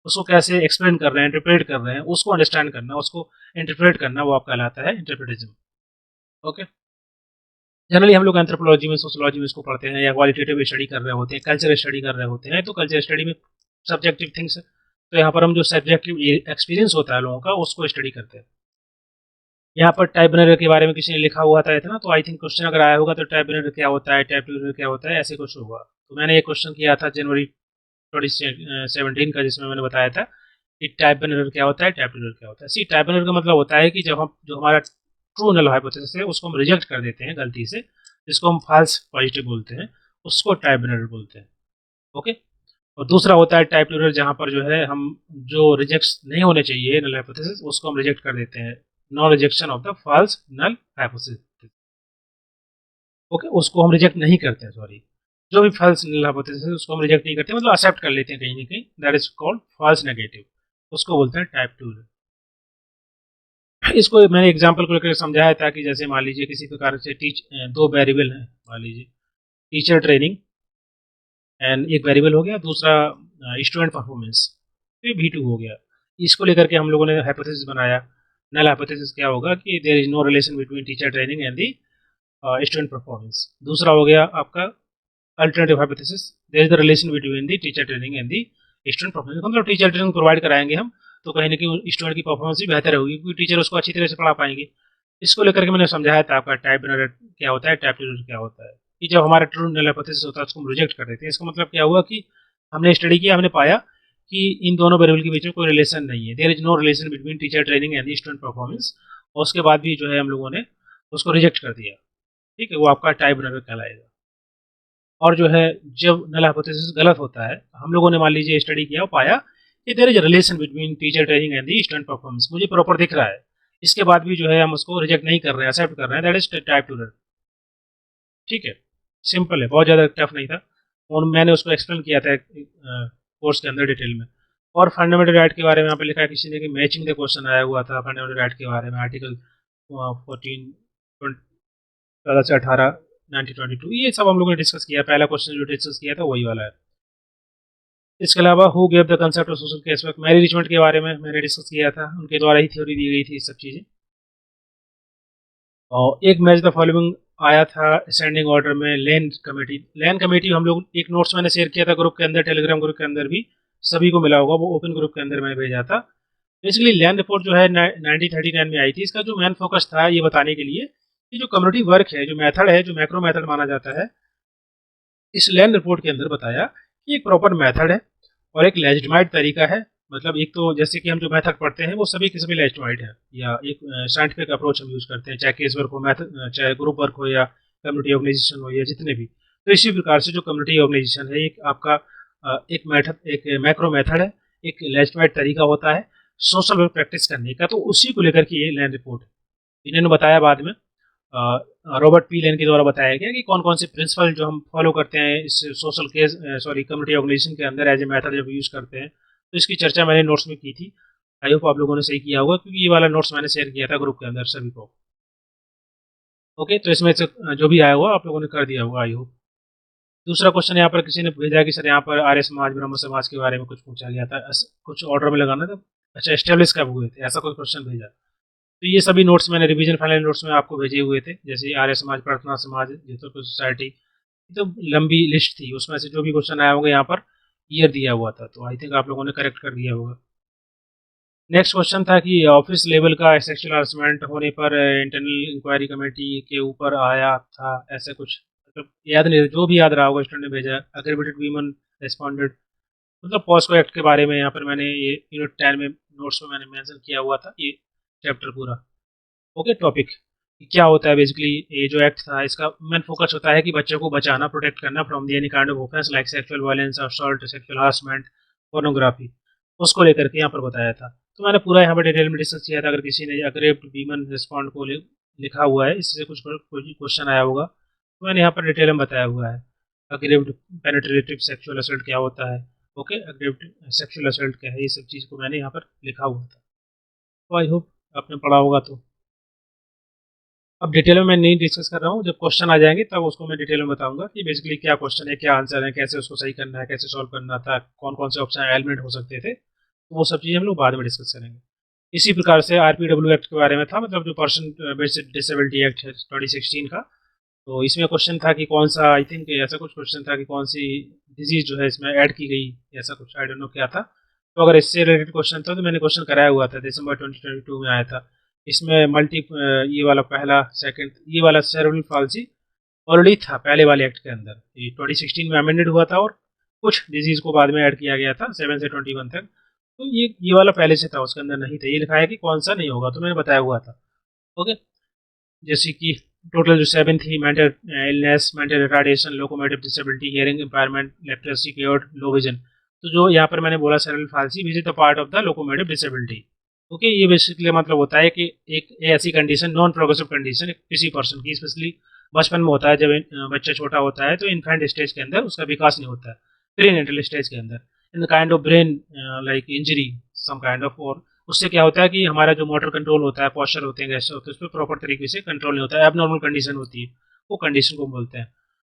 उसको कैसे एक्सप्लेन कर रहे हैं, इंटरप्रेट कर रहे हैं, उसको अंडरस्टैंड करना, उसको इंटरप्रेट करना, वो आपका कहलाता है इंटरप्रिटिज्म। ओके, जनरली हम लोग एंथ्रोपोलॉजी में, सोशोलॉजी में इसको पढ़ते हैं, या क्वालिटेटिव स्टडी कर रहे होते हैं, कल्चर स्टडी कर रहे होते हैं, तो कल्चर स्टडी में सब्जेक्टिव थिंग्स, तो यहाँ पर हम जो सब्जेक्टिव एक्सपीरियंस होता है लोगों का उसको स्टडी करते हैं। यहाँ पर टाइप बिनर के बारे में किसी ने लिखा हुआ था इतना, तो आई थिंक क्वेश्चन अगर आया होगा तो टाइप बिनर क्या होता है, टाइप बिनर क्या होता है, ऐसे कुछ होगा। तो मैंने एक क्वेश्चन किया था जनवरी 2017 का, जिसमें मैंने बताया था कि टाइप बिनर क्या होता है, टाइप बिनर क्या होता है। सी टाइप बिनर का मतलब होता है कि जब हम जो हमारा ट्रू नल हाइपोथेसिस है उसको हम रिजेक्ट कर देते हैं गलती से, जिसको हम फॉल्स पॉजिटिव बोलते हैं, उसको टाइप बिनर बोलते हैं। ओके, और दूसरा होता है टाइप एरर, जहाँ पर जो है हम जो रिजेक्ट नहीं होने चाहिए नल हाइपोथेसिस उसको हम रिजेक्ट कर देते हैं, no rejection of the false null hypothesis. Okay, उसको हम रिजेक्ट नहीं करते हैं, सॉरी, जो भी फॉल्स नल हाइपोथेसिस है उसको हम रिजेक्ट नहीं करते, मतलब एक्सेप्ट कर लेते हैं कहीं ना कहीं, that is called false negative, उसको बोलते हैं टाइप 2। इसको मैंने एग्जाम्पल को लेकर समझाया था कि जैसे मान लीजिए किसी प्रकार से दो वेरिएबल हैं, मान लीजिए टीचर ट्रेनिंग एंड एक वेरिएबल हो गया, दूसरा स्टूडेंट परफॉर्मेंस, तो ये V2 हो गया। इसको लेकर के हम लोगों ने हाइपोथेसिस बनाया। नल हाइपोथेसिस क्या होगा कि there is no relation between teacher training and the student performance. दूसरा हो गया आपका alternative hypothesis, there is the relation between the teacher training and the student performance, मतलब टीचर ट्रेनिंग प्रोवाइड कराएंगे हम, तो कहीं ना कहीं स्टूडेंट की परफॉर्मेंस भी बेहतर होगी, क्योंकि टीचर उसको अच्छी तरह से पढ़ा पाएंगे। इसको लेकर के मैंने समझाया था आपका टाइप एरर क्या होता है, टाइप एरर क्या होता है। कि जब हमारा ट्रू नल हाइपोथेसिस होता है उसको हम रिजेक्ट कर देते हैं, इसका मतलब क्या हुआ कि हमने स्टडी किया, हमने पाया कि इन दोनों वेरिएबल के बीच में कोई रिलेशन नहीं है, there is no relation between teacher training and student performance. और उसके बाद भी जो है हम लोगों ने उसको रिजेक्ट कर दिया। ठीक है, वो आपका टाइप एरर कहलाएगा। और जो है जब नल हाइपोथेसिस गलत होता है, हम लोगों ने मान लीजिए स्टडी किया और पाया कि there is a relation between teacher training and the student performance, मुझे प्रॉपर दिख रहा है, इसके बाद भी जो है हम उसको रिजेक्ट नहीं कर रहे हैं, एक्सेप्ट कर रहे हैं, that is type two error. ठीक है, सिंपल है, बहुत ज़्यादा टफ नहीं था, और मैंने उसको एक्सप्लेन किया था कोर्स के अंदर डिटेल में। और फंडामेंटल राइट के बारे में यहाँ पे लिखा है किसी ने कि मैचिंग द क्वेश्चन आया हुआ था फंडामेंटल राइट के बारे में, आर्टिकल 14 18 1922, ये सब हम लोगों ने डिस्कस किया। पहला क्वेश्चन जो डिस्कस किया था वही वाला है। इसके अलावा who gave the concept of social case work, Mary Richmond के बारे में मैंने डिस्कस किया था, उनके द्वारा ही थ्योरी दी गई थी ये सब चीज़ें। और एक मैच द फॉलोइंग आया था असेंडिंग ऑर्डर में, लैन कमेटी हम लोग एक नोट्स मैंने शेयर किया था ग्रुप के अंदर, टेलीग्राम ग्रुप के अंदर भी सभी को मिला होगा, वो ओपन ग्रुप के अंदर मैंने भेजा था। बेसिकली लैन रिपोर्ट जो है 1939 में आई थी। इसका जो मेन फोकस था ये बताने के लिए कि जो कम्युनिटी वर्क है, जो मेथड है, जो मैक्रो मेथड माना जाता है, इस लैन रिपोर्ट के अंदर बताया कि एक प्रॉपर मेथड है और एक लेजिटिमाइट तरीका है। मतलब एक तो जैसे कि हम जो मेथड पढ़ते हैं वो सभी के सभी लेजिटिमाइट है, या एक साइंटिफिक अप्रोच हम यूज करते हैं, चाहे केस वर्क हो, मेथड चाहे ग्रुप वर्क हो, या कम्युनिटी ऑर्गेनाइजेशन हो, या जितने भी। तो इसी प्रकार से जो कम्युनिटी ऑर्गेनाइजेशन है, एक आपका एक मेथड, एक मैक्रो मेथड है, एक लेजिटिमाइट तरीका होता है सोशल वर्क प्रैक्टिस करने का। तो उसी को लेकर के ये लैन रिपोर्ट इन्होंने बताया बाद में, रॉबर्ट पी लेन के द्वारा बताया गया कि कौन कौन से प्रिंसिपल जो हम फॉलो करते हैं इस सोशल केस कम्युनिटी ऑर्गेनाइजेशन के अंदर एज ए मेथड जब यूज़ करते हैं। तो इसकी चर्चा मैंने नोट्स में की थी। आई होप आप लोगों ने सही किया होगा, क्योंकि ये वाला नोट्स मैंने शेयर किया था ग्रुप के अंदर सभी को। ओके, तो इसमें से जो भी आया हुआ आप लोगों ने कर दिया होगा, आई होप। दूसरा क्वेश्चन यहाँ पर किसी ने भेजा कि सर यहाँ पर आर्य समाज, ब्रह्म समाज के बारे में कुछ पूछा गया था, कुछ ऑर्डर में लगाना था। अच्छा, एस्टेब्लिश कब हुए थे, ऐसा कोई क्वेश्चन भेजा। तो ये सभी नोट्स मैंने रिवीजन फाइनल नोट्स में आपको भेजे हुए थे, जैसे आर्य समाज, प्रार्थना समाज, जितों सोसाइटी, तो लंबी लिस्ट थी, उसमें से जो भी क्वेश्चन आया होगा यहाँ पर ईयर दिया हुआ था, तो आई थिंक आप लोगों ने करेक्ट कर दिया होगा। नेक्स्ट क्वेश्चन था कि ऑफिस लेवल का सेक्सुअल हरासमेंट होने पर इंटरनल इंक्वायरी कमेटी के ऊपर आया था, ऐसा कुछ, मतलब याद नहीं, जो भी याद रहा होगा स्टूडेंट ने भेजा। एग्रीवेटेड वीमन रेस्पॉन्डेड, मतलब पॉस्को एक्ट के बारे में यहाँ पर मैंने ये यूनिट 10 में नोट्स में मैंने मेंशन किया हुआ था ये चैप्टर पूरा। ओके, टॉपिक क्या होता है बेसिकली, ये जो एक्ट था इसका मेन फोकस होता है कि बच्चों को बचाना, प्रोटेक्ट करना from the any kind of offence like sexual violence, assault, sexual harassment, pornography, उसको लेकर के यहाँ पर बताया था। तो मैंने पूरा यहाँ पर डिटेल में डिस्कस किया था। अगर किसी ने अग्रेव्ड वीमन रिस्पॉन्ड को लिखा हुआ है, इससे कुछ क्वेश्चन आया होगा, तो मैंने यहाँ पर डिटेल में बताया हुआ है। अग्रेव्ड पेनिट्रेटिव सेक्सुअल असल्ट क्या होता है, ओके, अग्रेव्ड सेक्सुअल असल्ट क्या है, ये सब चीज़ को मैंने यहाँ पर लिखा हुआ था। तो आई होप आपने पढ़ा होगा। तो अब डिटेल में मैं नहीं डिस्कस कर रहा हूँ, जब क्वेश्चन आ जाएंगे तब उसको मैं डिटेल में बताऊंगा कि बेसिकली क्या क्वेश्चन है, क्या आंसर है, कैसे उसको सही करना है, कैसे सॉल्व करना था, कौन कौन से ऑप्शन एलिमेंट हो सकते थे, तो वो सब चीज़ें हम लोग बाद में डिस्कस करेंगे। इसी प्रकार से आरपीडब्ल्यू एक्ट के बारे में था, मतलब जो पर्सन बेस्ड डिसेबिलिटी एक्ट है 2016 का। तो इसमें क्वेश्चन था कि कौन सा, आई थिंक ऐसा कुछ क्वेश्चन था कि कौन सी डिजीज जो है इसमें ऐड की गई, ऐसा कुछ, आई डोंट नो क्या था। तो अगर इससे रिलेटेड क्वेश्चन था तो मैंने क्वेश्चन कराया हुआ था, दिसंबर 2022 में आया था। इसमें मल्टी ये वाला पहला सेकंड, ये वाला सेरेब्रल पाल्सी ऑलरेडी था पहले वाले एक्ट के अंदर, ये 2016 में अमेंडेड हुआ था, और कुछ डिजीज को बाद में ऐड किया गया था 7 से 21 तक। तो ये वाला पहले से था, उसके अंदर नहीं था, ये लिखा है कि कौन सा नहीं होगा, तो मैंने बताया हुआ था। ओके, जैसे कि टोटल जो 7 थी, mental illness, mental retardation, locomotive disability, hearing impairment, leprosy, low vision. तो जो यहाँ पर मैंने बोला cerebral palsy which is the part of the locomotive disability. Okay, ये बेसिकली मतलब होता है कि एक ऐसी कंडीशन, नॉन प्रोग्रेसिव कंडीशन किसी पर्सन की, स्पेशली बचपन में होता है, जब बच्चा छोटा होता है तो इन्फेंट स्टेज के अंदर उसका विकास नहीं होता है, प्रीनेटल स्टेज के अंदर, in kind of brain like injury some kind of, और उससे क्या होता है कि हमारा जो मोटर कंट्रोल होता है, पॉस्चर होते हैं, गैस होते हैं, उस पर प्रॉपर तरीके से कंट्रोल नहीं होता है, एबनॉर्मल कंडीशन होती है, वो कंडीशन को बोलते हैं।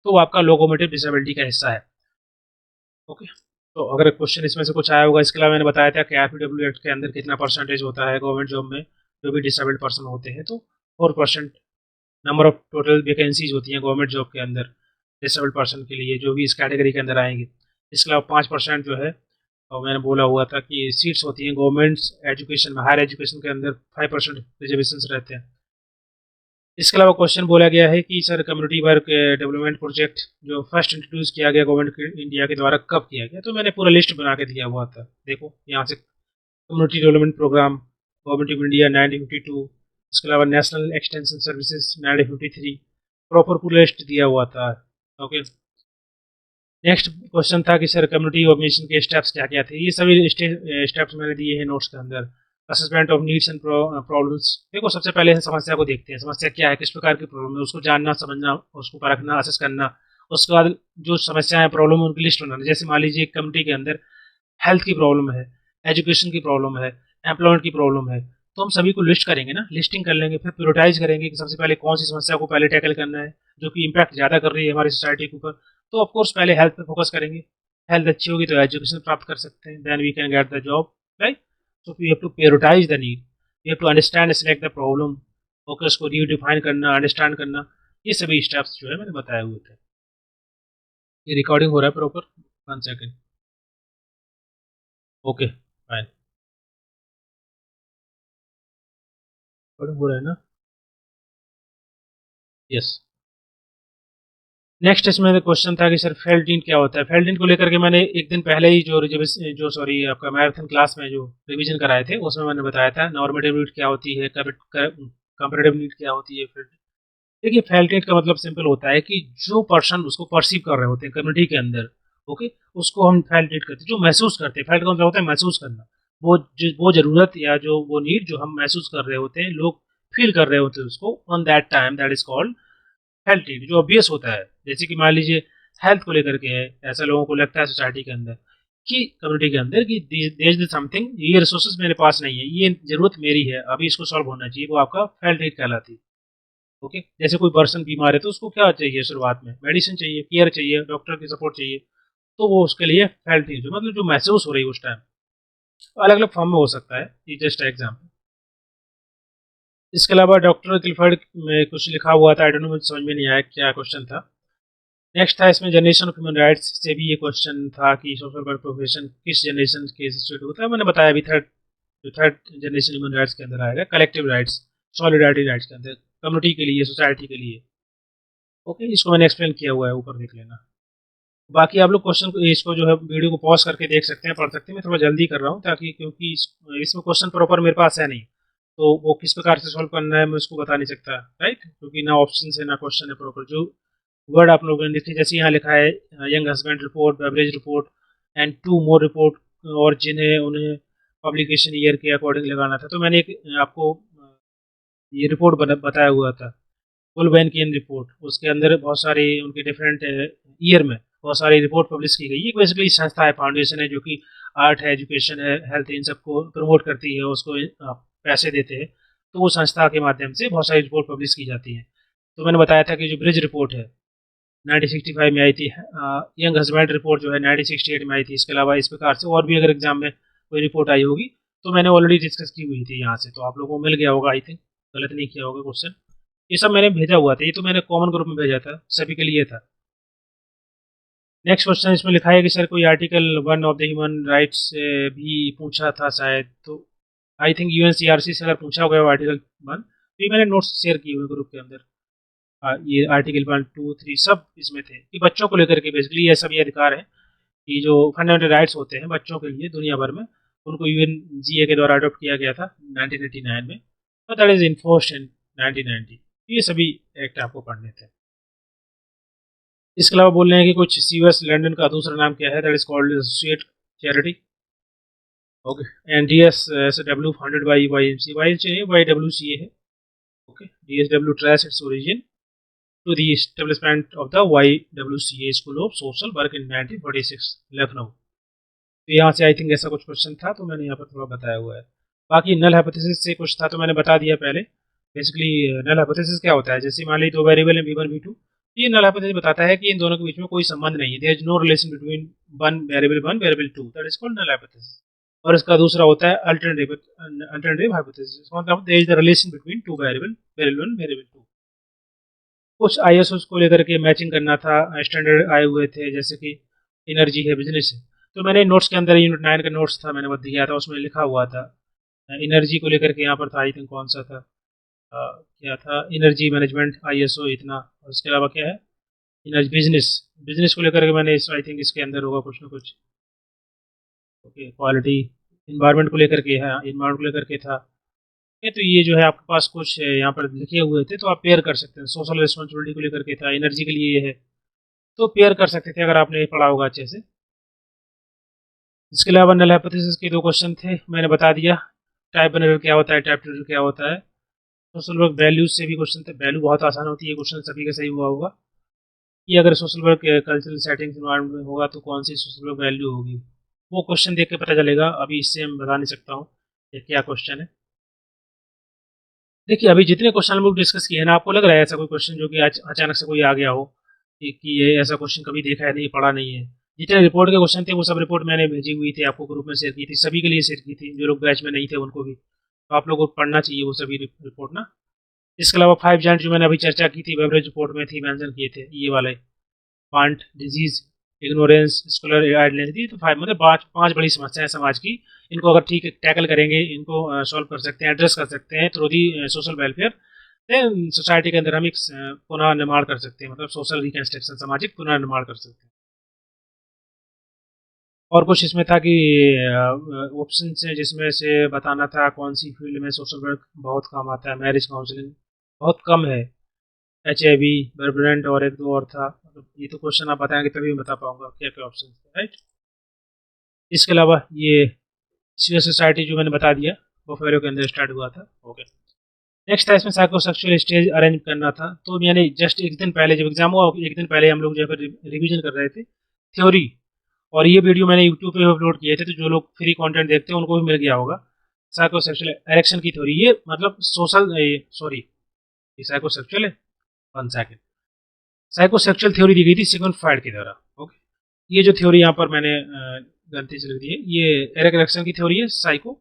तो वो आपका लोकोमोटिव डिसेबिलिटी का हिस्सा है। ओके, तो अगर क्वेश्चन इसमें से कुछ आया होगा। इसके अलावा मैंने बताया था कि आरपीडब्ल्यू एक्ट के अंदर कितना परसेंटेज होता है गवर्नमेंट जॉब में जो भी डिसेबल्ड पर्सन होते हैं, तो 4% नंबर ऑफ टोटल वैकेंसीज होती हैं गवर्नमेंट जॉब के अंदर डिसेबल्ड पर्सन के लिए, जो भी इस कैटेगरी के अंदर आएंगे। इसके अलावा 5% जो है और मैंने बोला हुआ था कि सीट्स होती हैं गवर्नमेंट एजुकेशन में, हायर एजुकेशन के अंदर 5% रिजर्वेशन रहते हैं। इसके अलावा क्वेश्चन बोला गया है कि sir community work development project जो फर्स्ट इंट्रोड्यूस किया गया गवर्नमेंट इंडिया के द्वारा कब किया गया, तो मैंने पूरा लिस्ट बना के दिया हुआ था। देखो यहाँ से community development programme government of India 1952, उसके अलावा नेशनल एक्सटेंशन सर्विसेज 1953, प्रॉपर पूरा लिस्ट दिया हुआ था। ओके, नेक्स्ट क्वेश्चन था कि सर कम्युनिटी ऑर्गेनाइजेशन के स्टेप्स क्या क्या थे। ये सभी स्टेप्स मैंने दिए हैं नोट्स के अंदर। Assessment of needs and problems, देखो सबसे पहले समस्या को देखते हैं, समस्या क्या है, किस प्रकार की प्रॉब्लम है, उसको जानना समझना, उसको परखना, असेस करना। उसके बाद जो समस्याएं प्रॉब्लम है उनकी लिस्ट बनाना। जैसे मान लीजिए कम्युनिटी के अंदर हेल्थ की प्रॉब्लम है, एजुकेशन की प्रॉब्लम है, एम्प्लॉयमेंट की प्रॉब्लम है, तो हम सभी को लिस्ट करेंगे ना, लिस्टिंग कर लेंगे, फिर प्योरिटाइज करेंगे कि सबसे पहले कौन सी समस्या को पहले टैकल करना है जो कि इम्पैक्ट ज़्यादा कर रही है हमारी सोसाइटी के ऊपर। तो ऑफकोर्स पहले हेल्थ पे फोकस करेंगे, हेल्थ अच्छी होगी तो एजुकेशन प्राप्त कर सकते हैं, then we can get the job, right. So we have to prioritize the need, we have to understand select the problem, focus को रीडिफाइन करना, अंडरस्टैंड करना, ये सभी स्टेप्स जो है मैंने बताए हुए थे। ये रिकॉर्डिंग हो रहा है proper, 1 second. Okay fine, recording हो रहा है ना, यस। नेक्स्ट इसमें क्वेश्चन था कि सर फेल्ट इन क्या होता है। फेल्ट इन को लेकर के मैंने एक दिन पहले ही जो सॉरी आपका मैराथन क्लास में जो रिवीजन कराए थे उसमें मैंने बताया था नॉर्मेटिव नीड क्या होती है, कंपैरेटिव नीड क्या होती है। फिर देखिए फेल्ट इन का मतलब सिंपल होता है कि जो पर्सन उसको परसीव कर रहे होते हैं कम्युनिटी के अंदर, ओके, उसको हम फेल्ट नीड करते हैं, जो महसूस करते हैं। फेल्ट का मतलब होता है महसूस करना, वो ज़रूरत या जो वो नीड जो हम महसूस कर रहे होते हैं, लोग फील कर रहे होते हैं उसको on that time, that is called health need, जो ऑब्वियस होता है। जैसे कि मान लीजिए हेल्थ को लेकर के है, ऐसा लोगों को लगता है सोसाइटी के अंदर कि कम्युनिटी के अंदर कि देयर इज समथिंग, ये रिसोर्सेज मेरे पास नहीं है, ये जरूरत मेरी है, अभी इसको सॉल्व होना चाहिए, वो आपका हेल्थ नीड कहलाती है। ओके, जैसे कोई पर्सन बीमार है तो उसको क्या चाहिए, शुरुआत में मेडिसिन चाहिए, केयर चाहिए, डॉक्टर की सपोर्ट चाहिए, तो वो उसके लिए हेल्थ नीड मतलब जो महसूस हो रही है उस टाइम, अलग अलग फॉर्म में हो सकता है, ये जस्ट एग्जाम्पल। इसके अलावा डॉक्टर क्लिफर्ड में कुछ लिखा हुआ था, आई डोंट नो, मुझे समझ में नहीं आया क्या क्वेश्चन था। नेक्स्ट था इसमें जनरेशन ऑफ ह्यूमन राइट्स से भी ये क्वेश्चन था कि सोशल वर्क प्रोफेशन किस जनरेशन के इंस्टीट्यूट होता है। मैंने बताया अभी थर्ड जनरेशन ह्यूमन राइट्स के अंदर आएगा, कलेक्टिव राइट्स, सॉलिडारिटी राइट्स के अंदर, कम्युनिटी के लिए, सोसाइटी के लिए। ओके, इसको मैंने एक्सप्लेन किया हुआ है, ऊपर देख लेना। बाकी आप लोग क्वेश्चन को, इसको जो है वीडियो को पॉज करके देख सकते हैं, पढ़ सकते हैं। मैं थोड़ा जल्दी कर रहा हूँ ताकि, क्योंकि इसमें क्वेश्चन प्रॉपर मेरे पास है नहीं, तो वो किस प्रकार से सॉल्व करना है मैं उसको बता नहीं सकता, राइट, क्योंकि ना ऑप्शन है ना क्वेश्चन है प्रॉपर। जो वर्ड आप लोगों ने लिखे, जैसे यहाँ लिखा है young husband report, beverage report and 2 more report, और जिन्हें उन्हें पब्लिकेशन ईयर के अकॉर्डिंग लगाना था, तो मैंने एक आपको ये रिपोर्ट बताया हुआ था, फुल वैनकियन रिपोर्ट। उसके अंदर बहुत सारी उनके डिफरेंट ईयर में बहुत सारी रिपोर्ट पब्लिश की गई। ये बेसिकली संस्था है, फाउंडेशन है, जो कि आर्ट है, एजुकेशन है, हेल्थ, इन सबको प्रमोट करती है, उसको पैसे देते हैं, तो वो संस्था के माध्यम से बहुत सारी रिपोर्ट पब्लिश की जाती हैं। तो मैंने बताया था कि जो ब्रिज रिपोर्ट है 1965 में आई थी, यंग हस्बैंड रिपोर्ट जो है 1968 में आई थी। इसके अलावा इस प्रकार से और भी अगर एग्जाम में कोई रिपोर्ट आई होगी तो मैंने ऑलरेडी डिस्कस की हुई थी यहाँ से, तो आप लोगों को मिल गया होगा, आई थिंक गलत नहीं किया होगा क्वेश्चन। ये सब मैंने भेजा हुआ था, ये तो मैंने कॉमन ग्रुप में भेजा था, सभी के लिए था। नेक्स्ट क्वेश्चन इसमें लिखा है कि सर कोई article 1 of the human rights भी पूछा था शायद, तो आई थिंक यूएनसीआरसी से अगर पूछा होगा आर्टिकल 1, तो ये मैंने नोट्स शेयर किए हुए ग्रुप के अंदर। ये आर्टिकल 1, 2, 3 सब इसमें थे कि बच्चों को लेकर के बेसिकली ये सभी अधिकार है कि जो फंडामेंटल राइट्स होते हैं बच्चों के लिए दुनिया भर में, उनको यूएनजीए के द्वारा अडॉप्ट किया गया था 1989 में, और दैट इज इन्फोर्स्ड इन 1990। ये सभी एक्ट आपको पढ़ने थे। इसके अलावा बोल रहे हैं कि कुछ सीएस लंदन का दूसरा नाम क्या है, that is called associate charity. Okay, and DSW founded by YWCA है। Okay, DSW trace its origin to the establishment of the YWCA school of social work in 1946 Lucknow. तो यहाँ से आई थिंक ऐसा कुछ क्वेश्चन था, तो मैंने यहाँ पर थोड़ा बताया हुआ है। बाकी नल हाइपोथेसिस से कुछ था तो मैंने बता दिया पहले। बेसिकली नल हाइपोथेसिस क्या होता है, जैसे मान लीजिए दो वेरिएबल है v1 v2, ये नल हाइपोथेसिस बताता है कि इन दोनों के बीच में कोई संबंध नहीं है, there is no relation between one variable 1 variable 2, that is called null hypothesis. और इसका दूसरा होता है अल्टरनेटिव हाइपोथेसिस, मतलब there is the relation between two variable 1 variable 2। कुछ आईएसओ को लेकर के मैचिंग करना था, स्टैंडर्ड आए हुए थे, जैसे कि एनर्जी है, बिजनेस है, तो मैंने नोट्स के अंदर यूनिट 9 का नोट्स था, मैंने वो दिया था, उसमें लिखा हुआ था एनर्जी को लेकर के यहाँ पर था, आई थिंक कौन सा था, क्या था, एनर्जी मैनेजमेंट ISO इतना, और उसके अलावा क्या है, एनर्जी बिजनेस, बिजनेस को लेकर के मैंने आई थिंक इसके अंदर होगा कुछ ना कुछ। ओके, क्वालिटी, इन्वायरमेंट को लेकर के है, इन्वायरमेंट को लेकर के था। तो ये जो है आपके पास कुछ यहाँ पर लिखे हुए थे, तो आप पेयर कर सकते हैं। सोशल रिस्पॉन्सिबिलिटी को लेकर के था, एनर्जी के लिए ये है, तो पेयर कर सकते थे अगर आपने पढ़ा होगा अच्छे से। इसके अलावा नल हाइपोथेसिस के 2 क्वेश्चन थे, मैंने बता दिया। टाइप वन एरर क्या होता है, टाइप टू एरर क्या होता है। सोशल वर्क वैल्यूज से भी क्वेश्चन थे, वैल्यू बहुत आसान होती है, क्वेश्चन सभी का सही हुआ होगा कि अगर social work cultural settings environment में होगा तो कौन सी सोशल वर्क वैल्यू होगी, वो क्वेश्चन देख के पता चलेगा। अभी इससे मैं बता नहीं सकता हूँ ये क्या क्वेश्चन है। देखिए, अभी जितने क्वेश्चन हम लोग डिस्कस किए हैं ना, आपको लग रहा है ऐसा कोई क्वेश्चन जो कि अचानक से कोई आ गया हो कि ये ऐसा क्वेश्चन कभी देखा है नहीं, पढ़ा नहीं है। जितने रिपोर्ट के क्वेश्चन थे वो सब रिपोर्ट मैंने भेजी हुई थी, आपको ग्रुप में शेयर की थी, सभी के लिए शेयर की थी, जो लोग बैच में नहीं थे उनको भी। तो आप लोगों को पढ़ना चाहिए वो सभी रिपोर्ट ना। इसके अलावा 5 जाइंट जो मैंने अभी चर्चा की थी बेवरेज रिपोर्ट में थी, मेंशन किए थे ये वाले, want, disease, ignorance, scholar identity. तो 5 मतलब 5 बड़ी समस्याएं समाज की, इनको अगर ठीक टैकल करेंगे, इनको सॉल्व कर सकते हैं, एड्रेस कर सकते हैं through the social welfare, then society के अंदर हम एक पुनः निर्माण कर सकते हैं, मतलब सोशल रिकंस्ट्रक्शन, सामाजिक पुनः निर्माण कर सकते हैं। और कुछ इसमें था कि ऑप्शन से, जिसमें से बताना था कौन सी फील्ड में सोशल वर्क बहुत काम आता है। मैरिज काउंसलिंग बहुत कम है, HIV, बर्बरेंट, और एक दो और था। मतलब ये तो क्वेश्चन आप बताएंगे तभी मैं बता पाऊंगा क्या क्या ऑप्शन थे, राइट। इसके अलावा ये सिविल सोसाइटी जो मैंने बता दिया, वो फेरो के अंदर स्टार्ट हुआ था। ओके, नेक्स्ट था इसमें साइकोसेक्सुअल स्टेज अरेंज करना था। तो मैंने जस्ट एक दिन पहले जब एग्जाम हुआ, एक दिन पहले हम लोग जो है रिविजन कर रहे थे थ्योरी, और ये वीडियो मैंने यूट्यूब पे अपलोड किए थे, तो जो लोग फ्री कंटेंट देखते हैं उनको भी मिल गया होगा। साइकोसेक्सुअल एरेक्शन की थ्योरी, ये मतलब सोशल, सॉरी, ये साइकोसेक्सुअल है, 1 सेकंड, साइकोसेक्सुअल थ्योरी दी गई थी सिगमंड फ्राइड के द्वारा। ओके, ये जो थ्योरी यहाँ पर मैंने गलती से लिख दी है, ये एरेक्शन की थ्योरी है, साइको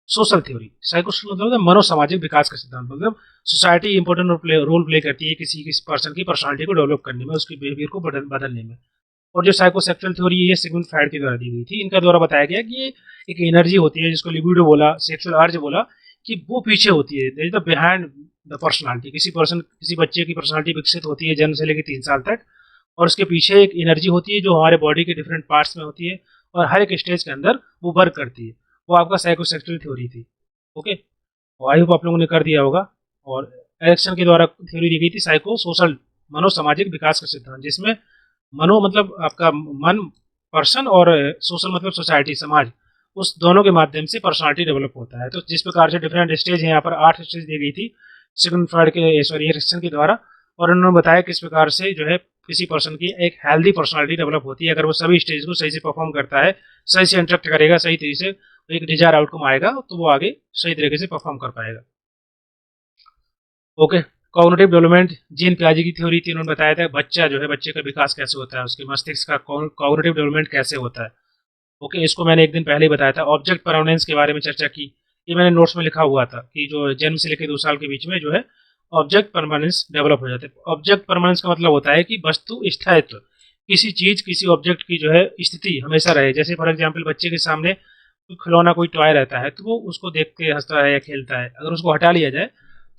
सोशल थ्योरी। साइको मतलब मनोसामाजिक विकास का सिद्धांत, मतलब सोसाइटी इंपॉर्टेंट रोल प्ले करती है किसी किसी पर्सन की पर्सनालिटी को डेवलप करने में, उसकी बिहेवियर को बदलने में। और जो साइकोसेक्सुअल थ्योरी है, ये सिगमंड फ्राइड के द्वारा दी गई थी। इनका द्वारा बताया गया कि एक एनर्जी होती है जिसको लिबिडो बोला, सेक्सुअल अर्ज बोला, कि वो पीछे होती है, there is the behind the personality. किसी बच्चे की पर्सनालिटी विकसित होती है जन्म से लेकर 3 साल तक, और उसके पीछे एक एनर्जी होती है जो हमारे बॉडी के डिफरेंट पार्ट्स में होती है, और हर एक स्टेज के अंदर वो वर्क करती है। वो आपका साइकोसेक्सुअल थ्योरी थी। ओके, आई होप आप लोगों ने कर दिया होगा। और एरिक्सन के द्वारा थ्योरी दी गई थी साइको सोशल, मनोसामाजिक विकास का सिद्धांत, जिसमें मनो मतलब आपका मन, पर्सन, और सोशल मतलब सोसाइटी, समाज, उस दोनों के माध्यम से पर्सनालिटी डेवलप होता है। तो जिस प्रकार से डिफरेंट स्टेज है, यहाँ पर 8 स्टेज दी गई थी सिगमंड फ्राइड के, सॉरी, एरिक्सन के द्वारा, और उन्होंने बताया किस प्रकार से जो है किसी पर्सन की एक हेल्दी पर्सनालिटी डेवलप होती है अगर वो सभी स्टेज को सही से परफॉर्म करता है, सही से इंटरेक्ट करेगा, सही तरीके से, तो एक डिजायर आउटकम आएगा, तो वो आगे सही तरीके से परफॉर्म कर पाएगा। ओके, कॉग्निटिव डेवलपमेंट, जीन पियाजे की थ्योरी थी, उन्होंने बताया था बच्चा जो है, बच्चे का विकास कैसे होता है, उसके मस्तिष्क का कॉग्निटिव डेवलपमेंट कैसे होता है। ओके, इसको मैंने एक दिन पहले ही बताया था। ऑब्जेक्ट परमानेंस के बारे में चर्चा की, ये मैंने नोट्स में लिखा हुआ था कि जो जन्म से लेकर 2 साल के बीच में जो है ऑब्जेक्ट परमानेंस डेवलप हो जाते हैं। ऑब्जेक्ट परमानेंस का मतलब होता है कि वस्तु स्थायित्व, किसी चीज, किसी ऑब्जेक्ट की जो है स्थिति हमेशा रहे। जैसे फॉर एग्जाम्पल, बच्चे के सामने कोई खिलौना, कोई टॉय रहता है, तो वो उसको देख के हंसता है या खेलता है। अगर उसको हटा लिया जाए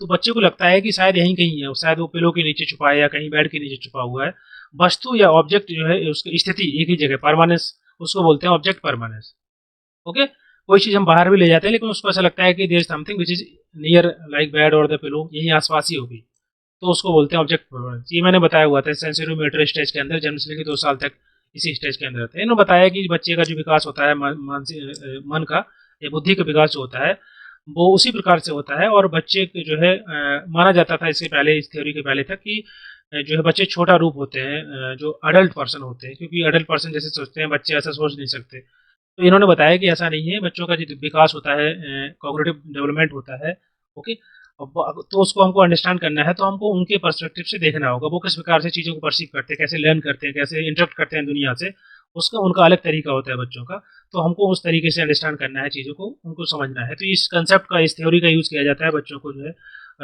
तो बच्चे को लगता है कि शायद यहीं कहीं है, शायद वो पिलो के नीचे छुपा है या कहीं बेड के नीचे छुपा हुआ है। वस्तु या ऑब्जेक्ट जो है उसकी स्थिति एक ही जगह, परमानेंस, उसको बोलते हैं ऑब्जेक्ट परमानेंस। ओके, कोई चीज हम बाहर भी ले जाते हैं लेकिन उसको ऐसा लगता है कि there is something which is near, like bed और द पिलो, यही आसपास ही होगी, तो उसको बोलते हैं ऑब्जेक्ट परमानेंस। ये मैंने बताया हुआ था सेंसरी मोटर स्टेज के अंदर, जन्म से लेकर 2 साल तक इसी स्टेज के अंदर रहते हैं। इन्होंने बताया कि बच्चे का जो विकास होता है मानसिक मन का या बुद्धि का विकास जो होता है, वो उसी प्रकार से होता है। और बच्चे के जो है माना जाता था इसके पहले, इस थ्योरी के पहले तक, कि जो है बच्चे छोटा रूप होते हैं, जो अडल्ट पर्सन होते हैं, क्योंकि अडल्ट पर्सन जैसे सोचते हैं, बच्चे ऐसा सोच नहीं सकते। तो इन्होंने बताया कि ऐसा नहीं है, बच्चों का जो विकास होता है, कॉग्निटिव डेवलपमेंट होता है। ओके, तो उसको हमको अंडरस्टैंड करना है, तो हमको उनके पर्सपेक्टिव से देखना होगा, वो किस प्रकार से चीज़ों को परसीव करते हैं, कैसे लर्न करते हैं, कैसे इंटरेक्ट करते हैं दुनिया से, उसका उनका अलग तरीका होता है बच्चों का। तो हमको उस तरीके से अंडरस्टैंड करना है चीज़ों को, उनको समझना है। तो इस कंसेप्ट का, इस थ्योरी का यूज़ किया जाता है बच्चों को जो है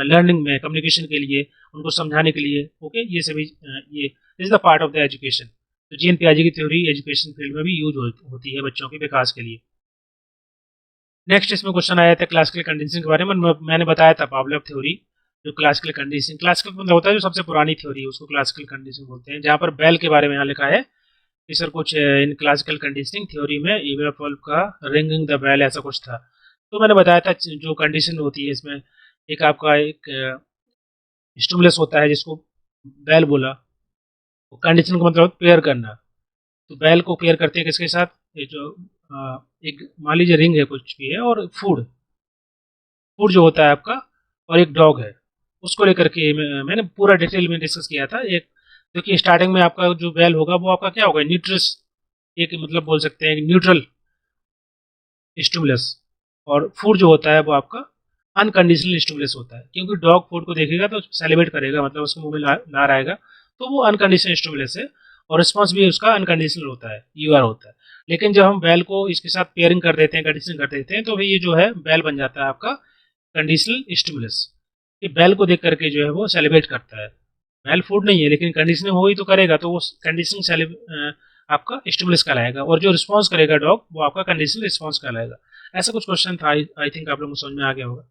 लर्निंग में, कम्युनिकेशन के लिए, उनको समझाने के लिए। ओके, ये सभी ये is the part of the education. तो जीएन पियाजे की थ्योरी एजुकेशन फील्ड में भी यूज होती है बच्चों के विकास के लिए। नेक्स्ट इसमें क्वेश्चन आया था क्लासिकल कंडीशनिंग के बारे में। मैंने बताया था पावलोव थ्योरी, जो क्लासिकल कंडीशनिंग, क्लासिकल मतलब होता है जो सबसे पुरानी थ्योरी है उसको क्लासिकल कंडीशनिंग बोलते हैं। जहाँ पर बेल के बारे में यहाँ लिखा है कि सर कुछ इन क्लासिकल कंडीशनिंग थ्योरी में ईवेफॉल्व का रिंगिंग द बेल ऐसा कुछ था। तो मैंने बताया था जो कंडीशन होती है इसमें, एक आपका एक स्टिमुलस होता है जिसको बेल बोला, कंडीशन का मतलब पेयर करना। तो बेल को पेयर करते हैं किसके साथ, ये जो एक मान लीजिए रिंग है कुछ भी है और फूड, फूड जो होता है आपका, और एक डॉग है, उसको लेकर के मैंने पूरा डिटेल में डिस्कस किया था। एक क्योंकि स्टार्टिंग में आपका जो बेल होगा वो आपका क्या होगा, न्यूट्रस, एक मतलब बोल सकते हैं न्यूट्रल स्टिमुलस, और फूड जो होता है वो आपका अनकंडीशनल स्टिमुलस होता है। क्योंकि डॉग फूड को देखेगा तो सेलिब्रेट करेगा, मतलब उसके मुंह में लार आएगा, तो वो अनकंडीशनल स्टिमुलस है, और रिस्पॉन्स भी उसका अनकंडीशनल होता है, यूआर होता है। लेकिन जब हम बेल को इसके साथ पेयरिंग कर देते हैं, कंडीशनिंग कर देते हैं, तो भाई ये जो है बेल बन जाता है आपका कंडीशनल स्टिमुलस। ये बेल को देख करके जो है वो सेलिब्रेट करता है। बेल फूड नहीं है लेकिन कंडीशनिंग होगी तो करेगा, तो वो कंडीशनिंग आपका स्टिमुलस कहलाएगा, और जो रिस्पॉन्स करेगा डॉग वो आपका कंडीशनल रिस्पॉन्स कहलाएगा। ऐसा कुछ क्वेश्चन था, आई थिंक आप लोगों को समझ में आ गया होगा।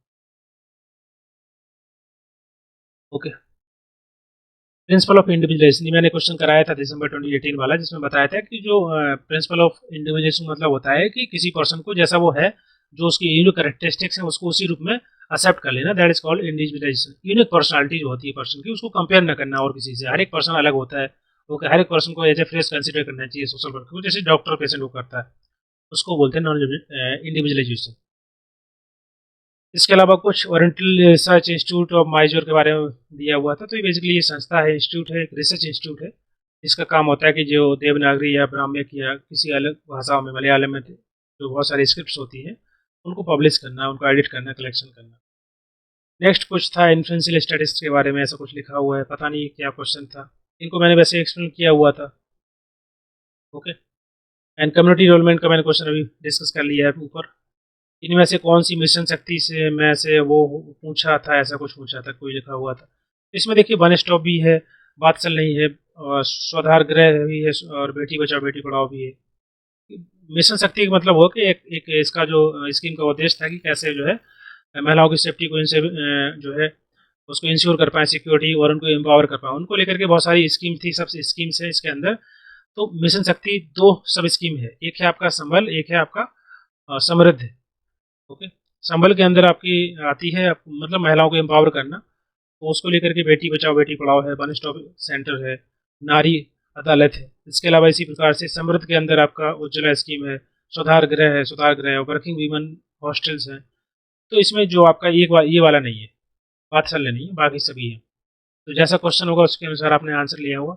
ओके, प्रिंसिपल ऑफ इंडिविजुअलाइजेशन मैंने क्वेश्चन कराया था दिसंबर 2018 वाला, जिसमें बताया था कि जो प्रिंसिपल ऑफ इंडिविजुअलाइजेशन मतलब होता है कि किसी पर्सन को जैसा वो है, जो उसकी यूनिक कैरेक्टरिस्टिक्स है उसको उसी रूप में एक्सेप्ट कर लेना, that is called individualisation. Unique personality जो होती है पर्सन की, उसको कंपेयर न करना और किसी से। हर एक पर्सन अलग होता है, ओके, हर एक पर्सन को एज ए फ्रेश कंसिडर करना चाहिए सोशल वर्क को, जैसे डॉक्टर पेशेंट को करता है, उसको बोलते हैं नॉन इंडिविजुअलाइजेशन। इसके अलावा कुछ oriental research institute of Mysore के बारे में दिया हुआ था। तो ये बेसिकली ये संस्था है, इंस्टीट्यूट है, एक रिसर्च इंस्टीट्यूट है। इसका काम होता है कि जो देवनागरी या ब्राह्मिक या किसी अलग भाषाओं में, मलयालम में जो बहुत सारी स्क्रिप्ट्स होती हैं उनको पब्लिश करना, उनको एडिट करना, कलेक्शन करना। नेक्स्ट कुछ था इन्फ्लुएंशियल स्टैटिस्टिक्स के बारे में, ऐसा कुछ लिखा हुआ है, पता नहीं क्या क्वेश्चन था। इनको मैंने वैसे एक्सप्लेन किया हुआ था। ओके, एंड कम्युनिटी इन्वॉल्वमेंट का मैंने क्वेश्चन अभी डिस्कस कर लिया है ऊपर। इनमें से कौन सी मिशन शक्ति से में से वो पूछा था, ऐसा कुछ पूछा था, कोई लिखा हुआ था। इसमें देखिए वन स्टॉप भी है, बात चल रही है, और स्वाधार गृह भी है, और बेटी बचाओ बेटी पढ़ाओ भी है। मिशन शक्ति का मतलब हो कि एक इसका जो स्कीम का उद्देश्य था कि कैसे जो है महिलाओं की सेफ्टी को इनसे जो है उसको इंश्योर कर पाए, सिक्योरिटी, और उनको एम्पावर कर पाए, उनको लेकर के बहुत सारी स्कीम थी, सब स्कीम्स है इसके अंदर। तो मिशन शक्ति दो सब स्कीम है, एक है आपका संबल, एक है आपका समृद्ध। ओके, संबल के अंदर आपकी आती है मतलब महिलाओं को एम्पावर करना, तो उसको लेकर के बेटी बचाओ बेटी पढ़ाओ है, वन स्टॉप सेंटर है, नारी अदालत है। इसके अलावा इसी प्रकार से समृद्ध के अंदर आपका उज्ज्वला स्कीम है, सुधार गृह है, सुधार गृह, वर्किंग वीमन हॉस्टल्स हैं। तो इसमें जो आपका ये वाला नहीं है, वात्सल्य नहीं है, बाकी सभी है। तो जैसा क्वेश्चन होगा उसके अनुसार आपने आंसर लिया होगा।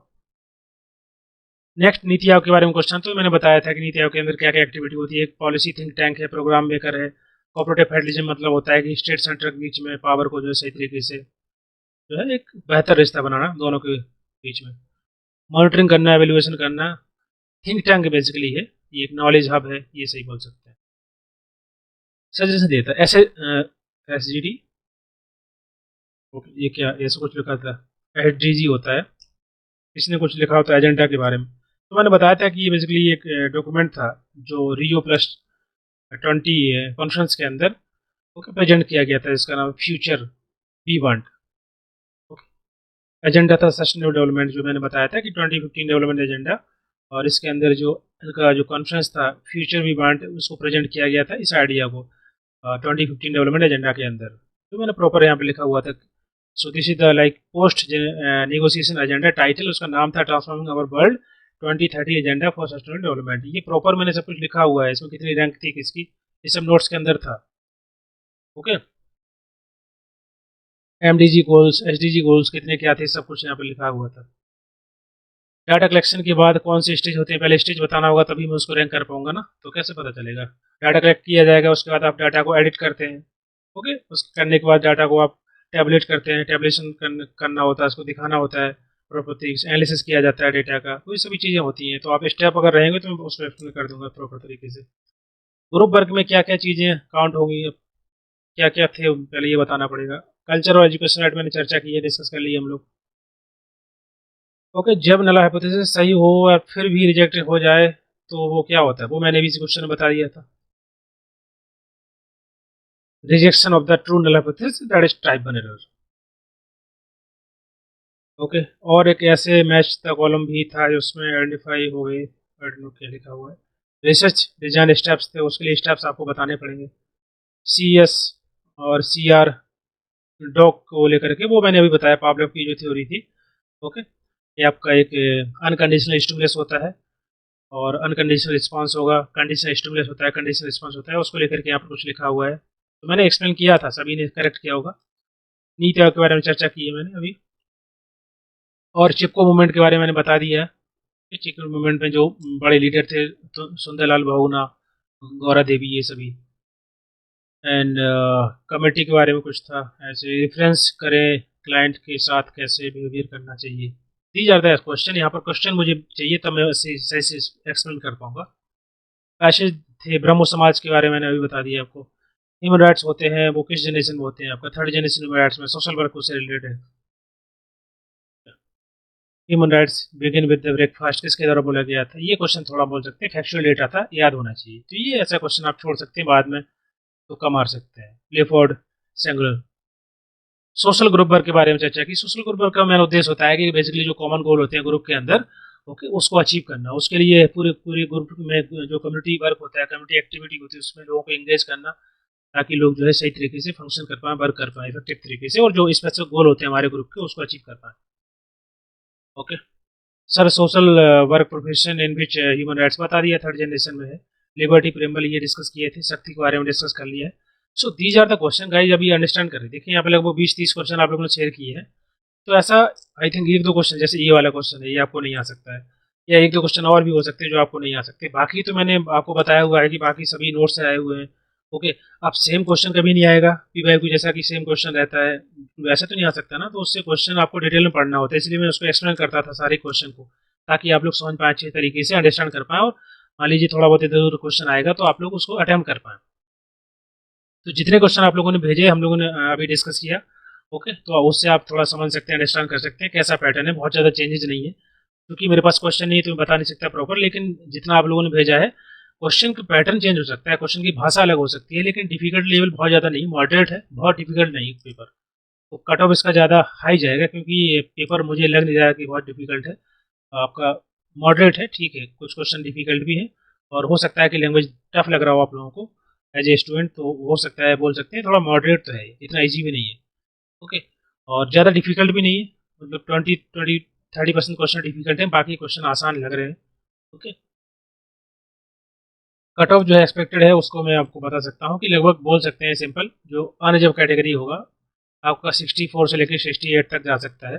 नेक्स्ट नीति आयोग के बारे में क्वेश्चन, तो मैंने बताया था कि नीति आयोग के अंदर क्या क्या एक्टिविटी होती है। एक पॉलिसी थिंक टैंक है, प्रोग्राम मेकर है, कोऑपरेटिव फेडरलिज्म मतलब होता है कि स्टेट सेंटर के बीच में पावर को जो है सही तरीके से जो है एक बेहतर रिश्ता बनाना दोनों के बीच में, मॉनिटरिंग करना, एवेल्युएशन करना। थिंक टैंक बेसिकली है, ये एक नॉलेज हब है, ये सही बोल सकते हैं। सजेशन देता है ऐसे SGD, ये क्या ऐसा कुछ लिखा था, SDG होता है, इसने कुछ लिखा होता है एजेंडा के बारे में। तो मैंने बताया था कि ये बेसिकली एक डॉक्यूमेंट था जो Rio+20 कॉन्फ्रेंस के अंदर प्रेजेंट किया गया था, जिसका नाम फ्यूचर वी वांट। एजेंडा था सस्टेनेबल डेवलपमेंट, जो मैंने बताया था कि 2015 डेवलपमेंट एजेंडा, और इसके अंदर जो इनका जो कॉन्फ्रेंस था फ्यूचर वी वांट, उसको प्रेजेंट किया गया था इस आइडिया को 2015 डेवलपमेंट एजेंडा के अंदर। तो मैंने प्रॉपर यहाँ पे लिखा हुआ था। सो this is the like post negotiation agenda title, उसका नाम था transforming our world 2030 agenda for sustainable development. ये प्रॉपर मैंने सब कुछ लिखा हुआ है, इसमें कितनी रैंक थी किसकी, ये सब नोट्स के अंदर था। Okay, MDG goals, SDG goals कितने क्या थे, सब कुछ यहाँ पे लिखा हुआ था। डाटा कलेक्शन के बाद कौन सी स्टेज होती है, पहले स्टेज बताना होगा तभी मैं उसको रैंक कर पाऊंगा ना, तो कैसे पता चलेगा। डाटा कलेक्ट किया जाएगा, उसके बाद आप डाटा को एडिट करते हैं। ओके, उसके करने के बाद डाटा को आप टैबलेट करते हैं, टैबलेशन करना होता है, उसको दिखाना होता है, प्रॉपर्टी एनालिसिस किया जाता है डेटा का, तो ये सभी चीज़ें होती हैं। तो आप स्टेप अगर रहेंगे तो मैं उसको एक्सप्लेन कर दूंगा प्रॉपर तरीके से। ग्रुप वर्क में क्या क्या चीज़ें काउंट होंगी, क्या क्या थे पहले ये बताना पड़ेगा। कल्चर और एजुकेशन राइट मैंने चर्चा की है, डिस्कस कर ली हम लोग। ओके, जब नल हाइपोथेसिस सही हो और फिर भी रिजेक्ट हो जाए तो वो क्या होता है, वो मैंने भी इसी क्वेश्चन में बता दिया था। Rejection of the true null hypothesis, that is type 1 error. Okay, और एक ऐसे मैच द कॉलम भी था जो उसमें आइडेंटिफाई हो गए, क्या लिखा हुआ है, रिसर्च डिजाइन स्टेप्स थे, उसके लिए स्टेप्स आपको बताने पड़ेंगे। सी एस और सी आर डॉक को लेकर के, वो मैंने अभी बताया, पावलोव की जो थ्योरी थी। ओके, ये आपका एक अनकंडीशनल स्टिमुलस होता है और अनकंडीशनल रिस्पांस होगा, कंडीशनल स्टिमुलस होता है, कंडीशनल रिस्पांस होता है, उसको लेकर के यहाँ पर कुछ लिखा हुआ है। तो मैंने एक्सप्लेन किया था, सभी ने करेक्ट किया होगा। नीति आयोग के बारे में चर्चा की है मैंने अभी, और चिपको मूवमेंट के बारे में मैंने बता दिया है। चिपको मूवमेंट में जो बड़े लीडर थे, तो सुंदरलाल बहुगुणा, गौरा देवी, ये सभी। एंड कमेटी के बारे में कुछ था, ऐसे रेफरेंस करें क्लाइंट के साथ कैसे बिहेवियर करना चाहिए। दीज आर द क्वेश्चन, यहाँ पर क्वेश्चन मुझे चाहिए तब मैं सही से एक्सप्लेन कर पाऊंगा। ऐसे थे ब्रह्मो समाज के बारे में मैंने अभी बता दिया आपको। ह्यूमन राइट्स होते हैं वो किस जनरेशन में होते हैं, आपका थर्ड जनरेशन ह्यूमन राइट्स में, सोशल वर्क उससे रिलेटेड है। Human rights begin with the breakfast किसके द्वारा बोला गया था, ये क्वेश्चन थोड़ा बोल सकते हैं, फैक्चुअल डेटा था, याद होना चाहिए। तो ये ऐसा क्वेश्चन आप छोड़ सकते हैं, बाद में तुक्का मार सकते हैं। क्लिफोर्ड सेंगुलर। सोशल ग्रुप वर्क के बारे में चर्चा की। सोशल ग्रुप वर्क का मेन उद्देश्य होता है कि बेसिकली जो कॉमन गोल होते हैं ग्रुप के अंदर, ओके, उसको अचीव करना। उसके लिए पूरे पूरे ग्रुप में जो कम्युनिटी वर्क होता है, कम्युनिटी एक्टिविटी होती है, उसमें लोगों को एंगेज करना, ताकि लोग जो है सही तरीके से फंक्शन कर पाएं, वर्क कर पाएं इफेक्टिव तरीके से, और जो स्पेसिफिक गोल होते हैं हमारे ग्रुप के, उसको अचीव कर पाएं। Okay sir, social work profession in which human rights बता दिया, थर्ड जनरेशन में है। लिबर्टी प्रेम्बल ये डिस्कस किए थे, शक्ति के बारे में डिस्कस कर लिया है। So these are the question guys, अभी अंडरस्टैंड करें। देखिए यहाँ पे लगभग 20-30 क्वेश्चन आप लोगों ने शेयर किए हैं। तो ऐसा आई थिंक एक दो क्वेश्चन, जैसे ये वाला क्वेश्चन है, ये आपको नहीं आ सकता है, या एक दो क्वेश्चन और भी हो सकते हैं जो आपको नहीं आ सकते। बाकी तो मैंने आपको बताया हुआ है कि बाकी सभी नोट्स से आए हुए हैं। ओके, अब सेम क्वेश्चन कभी नहीं आएगा पी वाई क्यू जैसा कि सेम क्वेश्चन रहता है, वैसे तो नहीं आ सकता ना। तो उससे क्वेश्चन आपको डिटेल में पढ़ना होता है, इसलिए मैं उसको एक्सप्लेन करता था सारे क्वेश्चन को, ताकि आप लोग समझ पाए, अच्छे तरीके से अंडरस्टैंड कर पाए, और मान लीजिए थोड़ा बहुत इधर उधर क्वेश्चन आएगा तो आप लोग उसको अटेम्प्ट कर पाए। तो जितने क्वेश्चन आप लोगों ने भेजे, हम लोगों ने अभी डिस्कस किया। ओके, तो उससे आप थोड़ा समझ सकते हैं, अंडरस्टैंड कर सकते हैं कैसा पैटर्न है। बहुत ज़्यादा चेंजेस नहीं है, क्योंकि मेरे पास क्वेश्चन नहीं है तो मैं बता नहीं सकता प्रॉपर, लेकिन जितना आप लोगों ने भेजा है, क्वेश्चन का पैटर्न चेंज हो सकता है, क्वेश्चन की भाषा अलग हो सकती है, लेकिन डिफिकल्ट लेवल बहुत ज़्यादा नहीं, मॉडरेट है, बहुत डिफिकल्ट नहीं पेपर। तो कट ऑफ इसका ज़्यादा हाई जाएगा, क्योंकि ये पेपर मुझे लग नहीं रहा है कि बहुत डिफिकल्ट है। आपका मॉडरेट है, ठीक है, कुछ क्वेश्चन डिफिकल्ट भी हैं, और हो सकता है कि लैंग्वेज टफ लग रहा हो आप लोगों को एज ए स्टूडेंट, तो हो सकता है, बोल सकते हैं थोड़ा मॉडरेट तो है, इतना ईजी भी नहीं है। ओके, और ज़्यादा डिफिकल्ट भी नहीं है, मतलब 20-30% क्वेश्चन डिफिकल्ट हैं, बाकी क्वेश्चन आसान लग रहे हैं। ओके, कट ऑफ जो है एक्सपेक्टेड है उसको मैं आपको बता सकता हूँ कि लगभग बोल सकते हैं सिंपल, जो अनरिजर्व कैटेगरी होगा आपका 64 से लेकर 68 तक जा सकता है।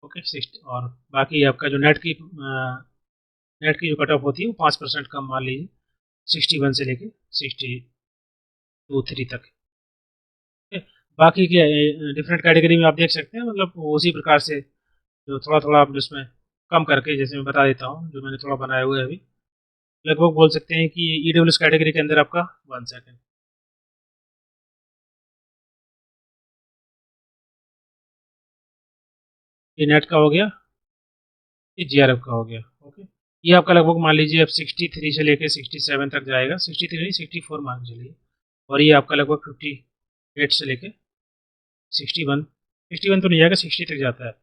ओके, 60, और बाकी आपका जो नेट की जो कट ऑफ होती है वो 5% कम, मान लीजिए 61 से लेके 62-3 तक। बाकी के डिफरेंट कैटेगरी में आप देख सकते हैं, मतलब उसी प्रकार से जो थोड़ा थोड़ा आप जिसमें कम करके, जैसे मैं बता देता हूँ, जो मैंने थोड़ा बनाया हुआ है अभी, लगभग बोल सकते हैं कि ईडब्ल्यूएस कैटेगरी के अंदर आपका 1 सेकेंड, ये नेट का हो गया, ये जीआरएफ का हो गया। ओके, ये आपका लगभग मान लीजिए अब 63 से लेके 67 तक जाएगा, 63 नहीं 64 मान के चलिए, और ये आपका लगभग 58 से लेके 61, 61 तो नहीं जाएगा, 60 तक जाता है।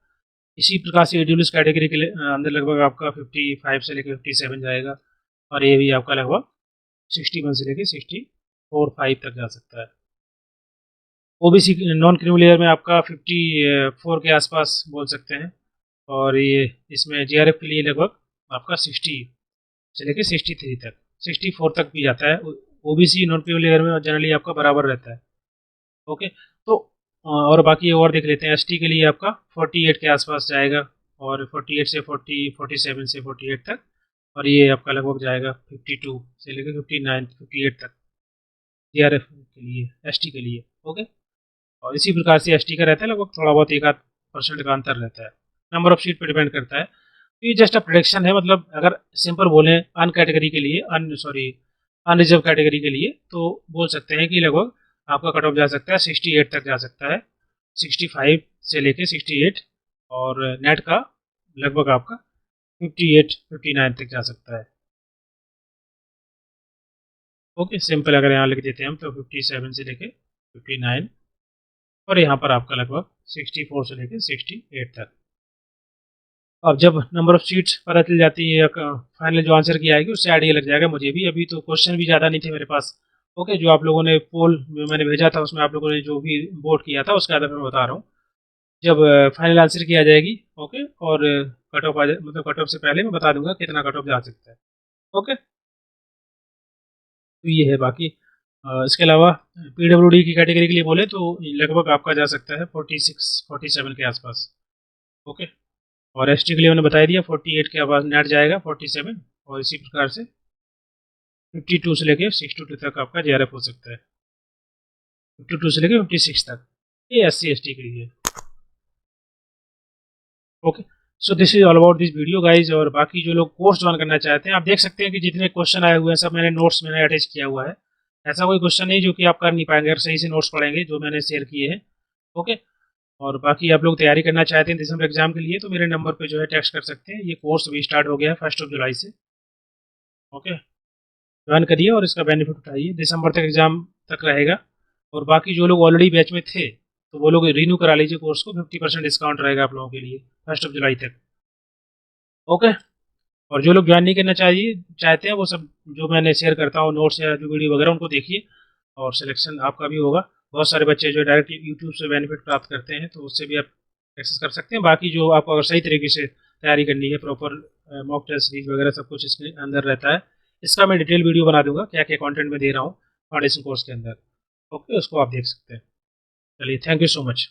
इसी प्रकार से ईडब्ल्यूएस कैटेगरी के अंदर लगभग आपका 55 से लेकर 57 जाएगा, और ये भी आपका लगभग 61 से लेकर 64-5 तक जा सकता है। ओबीसी नॉन क्रीमी लेयर में आपका 54 के आसपास बोल सकते हैं, और ये इसमें जीआरएफ के लिए लगभग आपका 60 से लेकर 63 तक, 64 तक भी जाता है। ओबीसी नॉन क्रीमी लेयर में जनरली आपका बराबर रहता है। ओके, तो और बाकी और देख लेते हैं। एसटी के लिए आपका 48 के आसपास जाएगा, और 48 से 47 से 48 तक, और ये आपका लगभग जाएगा 52 से लेकर 59-58 तक जीआरएफ के लिए, एसटी के लिए। ओके, और इसी प्रकार से एसटी का रहता है, लगभग थोड़ा बहुत 1-8% का अंतर रहता है, नंबर ऑफ सीट पर डिपेंड करता है। तो ये जस्ट अ प्रोडिक्शन है, मतलब अगर सिंपल बोलें अन कैटेगरी के लिए, अनरिजर्व कैटेगरी के लिए, तो बोल सकते हैं कि लगभग आपका कट ऑफ जा सकता है 68 तक जा सकता है, 65 से लेके 68, और नेट का लगभग आपका 58-59 तक जा सकता है। ओके, सिंपल अगर यहाँ लिख देते हैं हम तो 57 से लेके 59 और यहाँ पर आपका लगभग 64 से लेके 68 तक। अब जब नंबर ऑफ सीट्स पता चल जाती है, फाइनल जो आंसर की आएगी उससे आइडिया लग जाएगा मुझे भी। अभी तो क्वेश्चन भी ज़्यादा नहीं थे मेरे पास। ओके, जो आप लोगों ने पोल मैंने भेजा था उसमें आप लोगों ने जो भी वोट किया था उसके आधार पर मैं बता रहा हूँ। जब फाइनल आंसर की आ जाएगी, ओके, और कट ऑफ आ जाए, मतलब कट ऑफ से पहले मैं बता दूंगा कितना कट ऑफ जा सकता है। ओके, तो ये है। बाकी इसके अलावा PWD की कैटेगरी के लिए बोले तो लगभग आपका जा सकता है 46-47 के आसपास। ओके, और ST के लिए मैंने बता दिया 48 के आवाज नेट जाएगा 47, और इसी प्रकार से 52 से लेके 62 तक आपका JRF हो सकता है, 52 से लेके 56 तक। ये SC/ST के लिए। Okay, so this is all about this video guys. और बाकी जो लोग कोर्स ज्वाइन करना चाहते हैं, आप देख सकते हैं कि जितने क्वेश्चन आए हुए हैं सब मैंने नोट्स में अटैच किया हुआ है। ऐसा कोई क्वेश्चन नहीं जो कि आप कर नहीं पाएंगे अगर सही से नोट्स पढ़ेंगे जो मैंने शेयर किए हैं। ओके, और बाकी आप लोग तैयारी करना चाहते हैं दिसंबर एग्जाम के लिए तो मेरे नंबर पे जो है टेक्स्ट कर सकते हैं। ये कोर्स अभी स्टार्ट हो गया है 1 जुलाई से। ओके, ज्वाइन करिए और इसका बेनिफिट उठाइए। दिसंबर तक एग्जाम तक रहेगा। और बाकी जो लोग ऑलरेडी बैच में थे तो वो लोग रिन्यू करा लीजिए कोर्स को, 50% डिस्काउंट रहेगा आप लोगों के लिए 1 जुलाई तक। ओके, और जो लोग ज्वाइन नहीं करना चाहते हैं वो सब जो मैंने शेयर करता हूँ नोट्स या जो वीडियो वगैरह उनको देखिए और सिलेक्शन आपका भी होगा। बहुत सारे बच्चे जो डायरेक्ट यूट्यूब से बेनिफिट प्राप्त करते हैं तो उससे भी आप एक्सेस कर सकते हैं। बाकी जो आपको अगर सही तरीके से तैयारी करनी है, प्रॉपर मॉक टेस्ट सीरीज वगैरह सब कुछ इसके अंदर रहता है। इसका मैं डिटेल वीडियो बना दूंगा क्या क्या कंटेंट में दे रहा हूँ फाउंडेशन कोर्स के अंदर। ओके, उसको आप देख सकते हैं। चलिए, थैंक यू सो मच।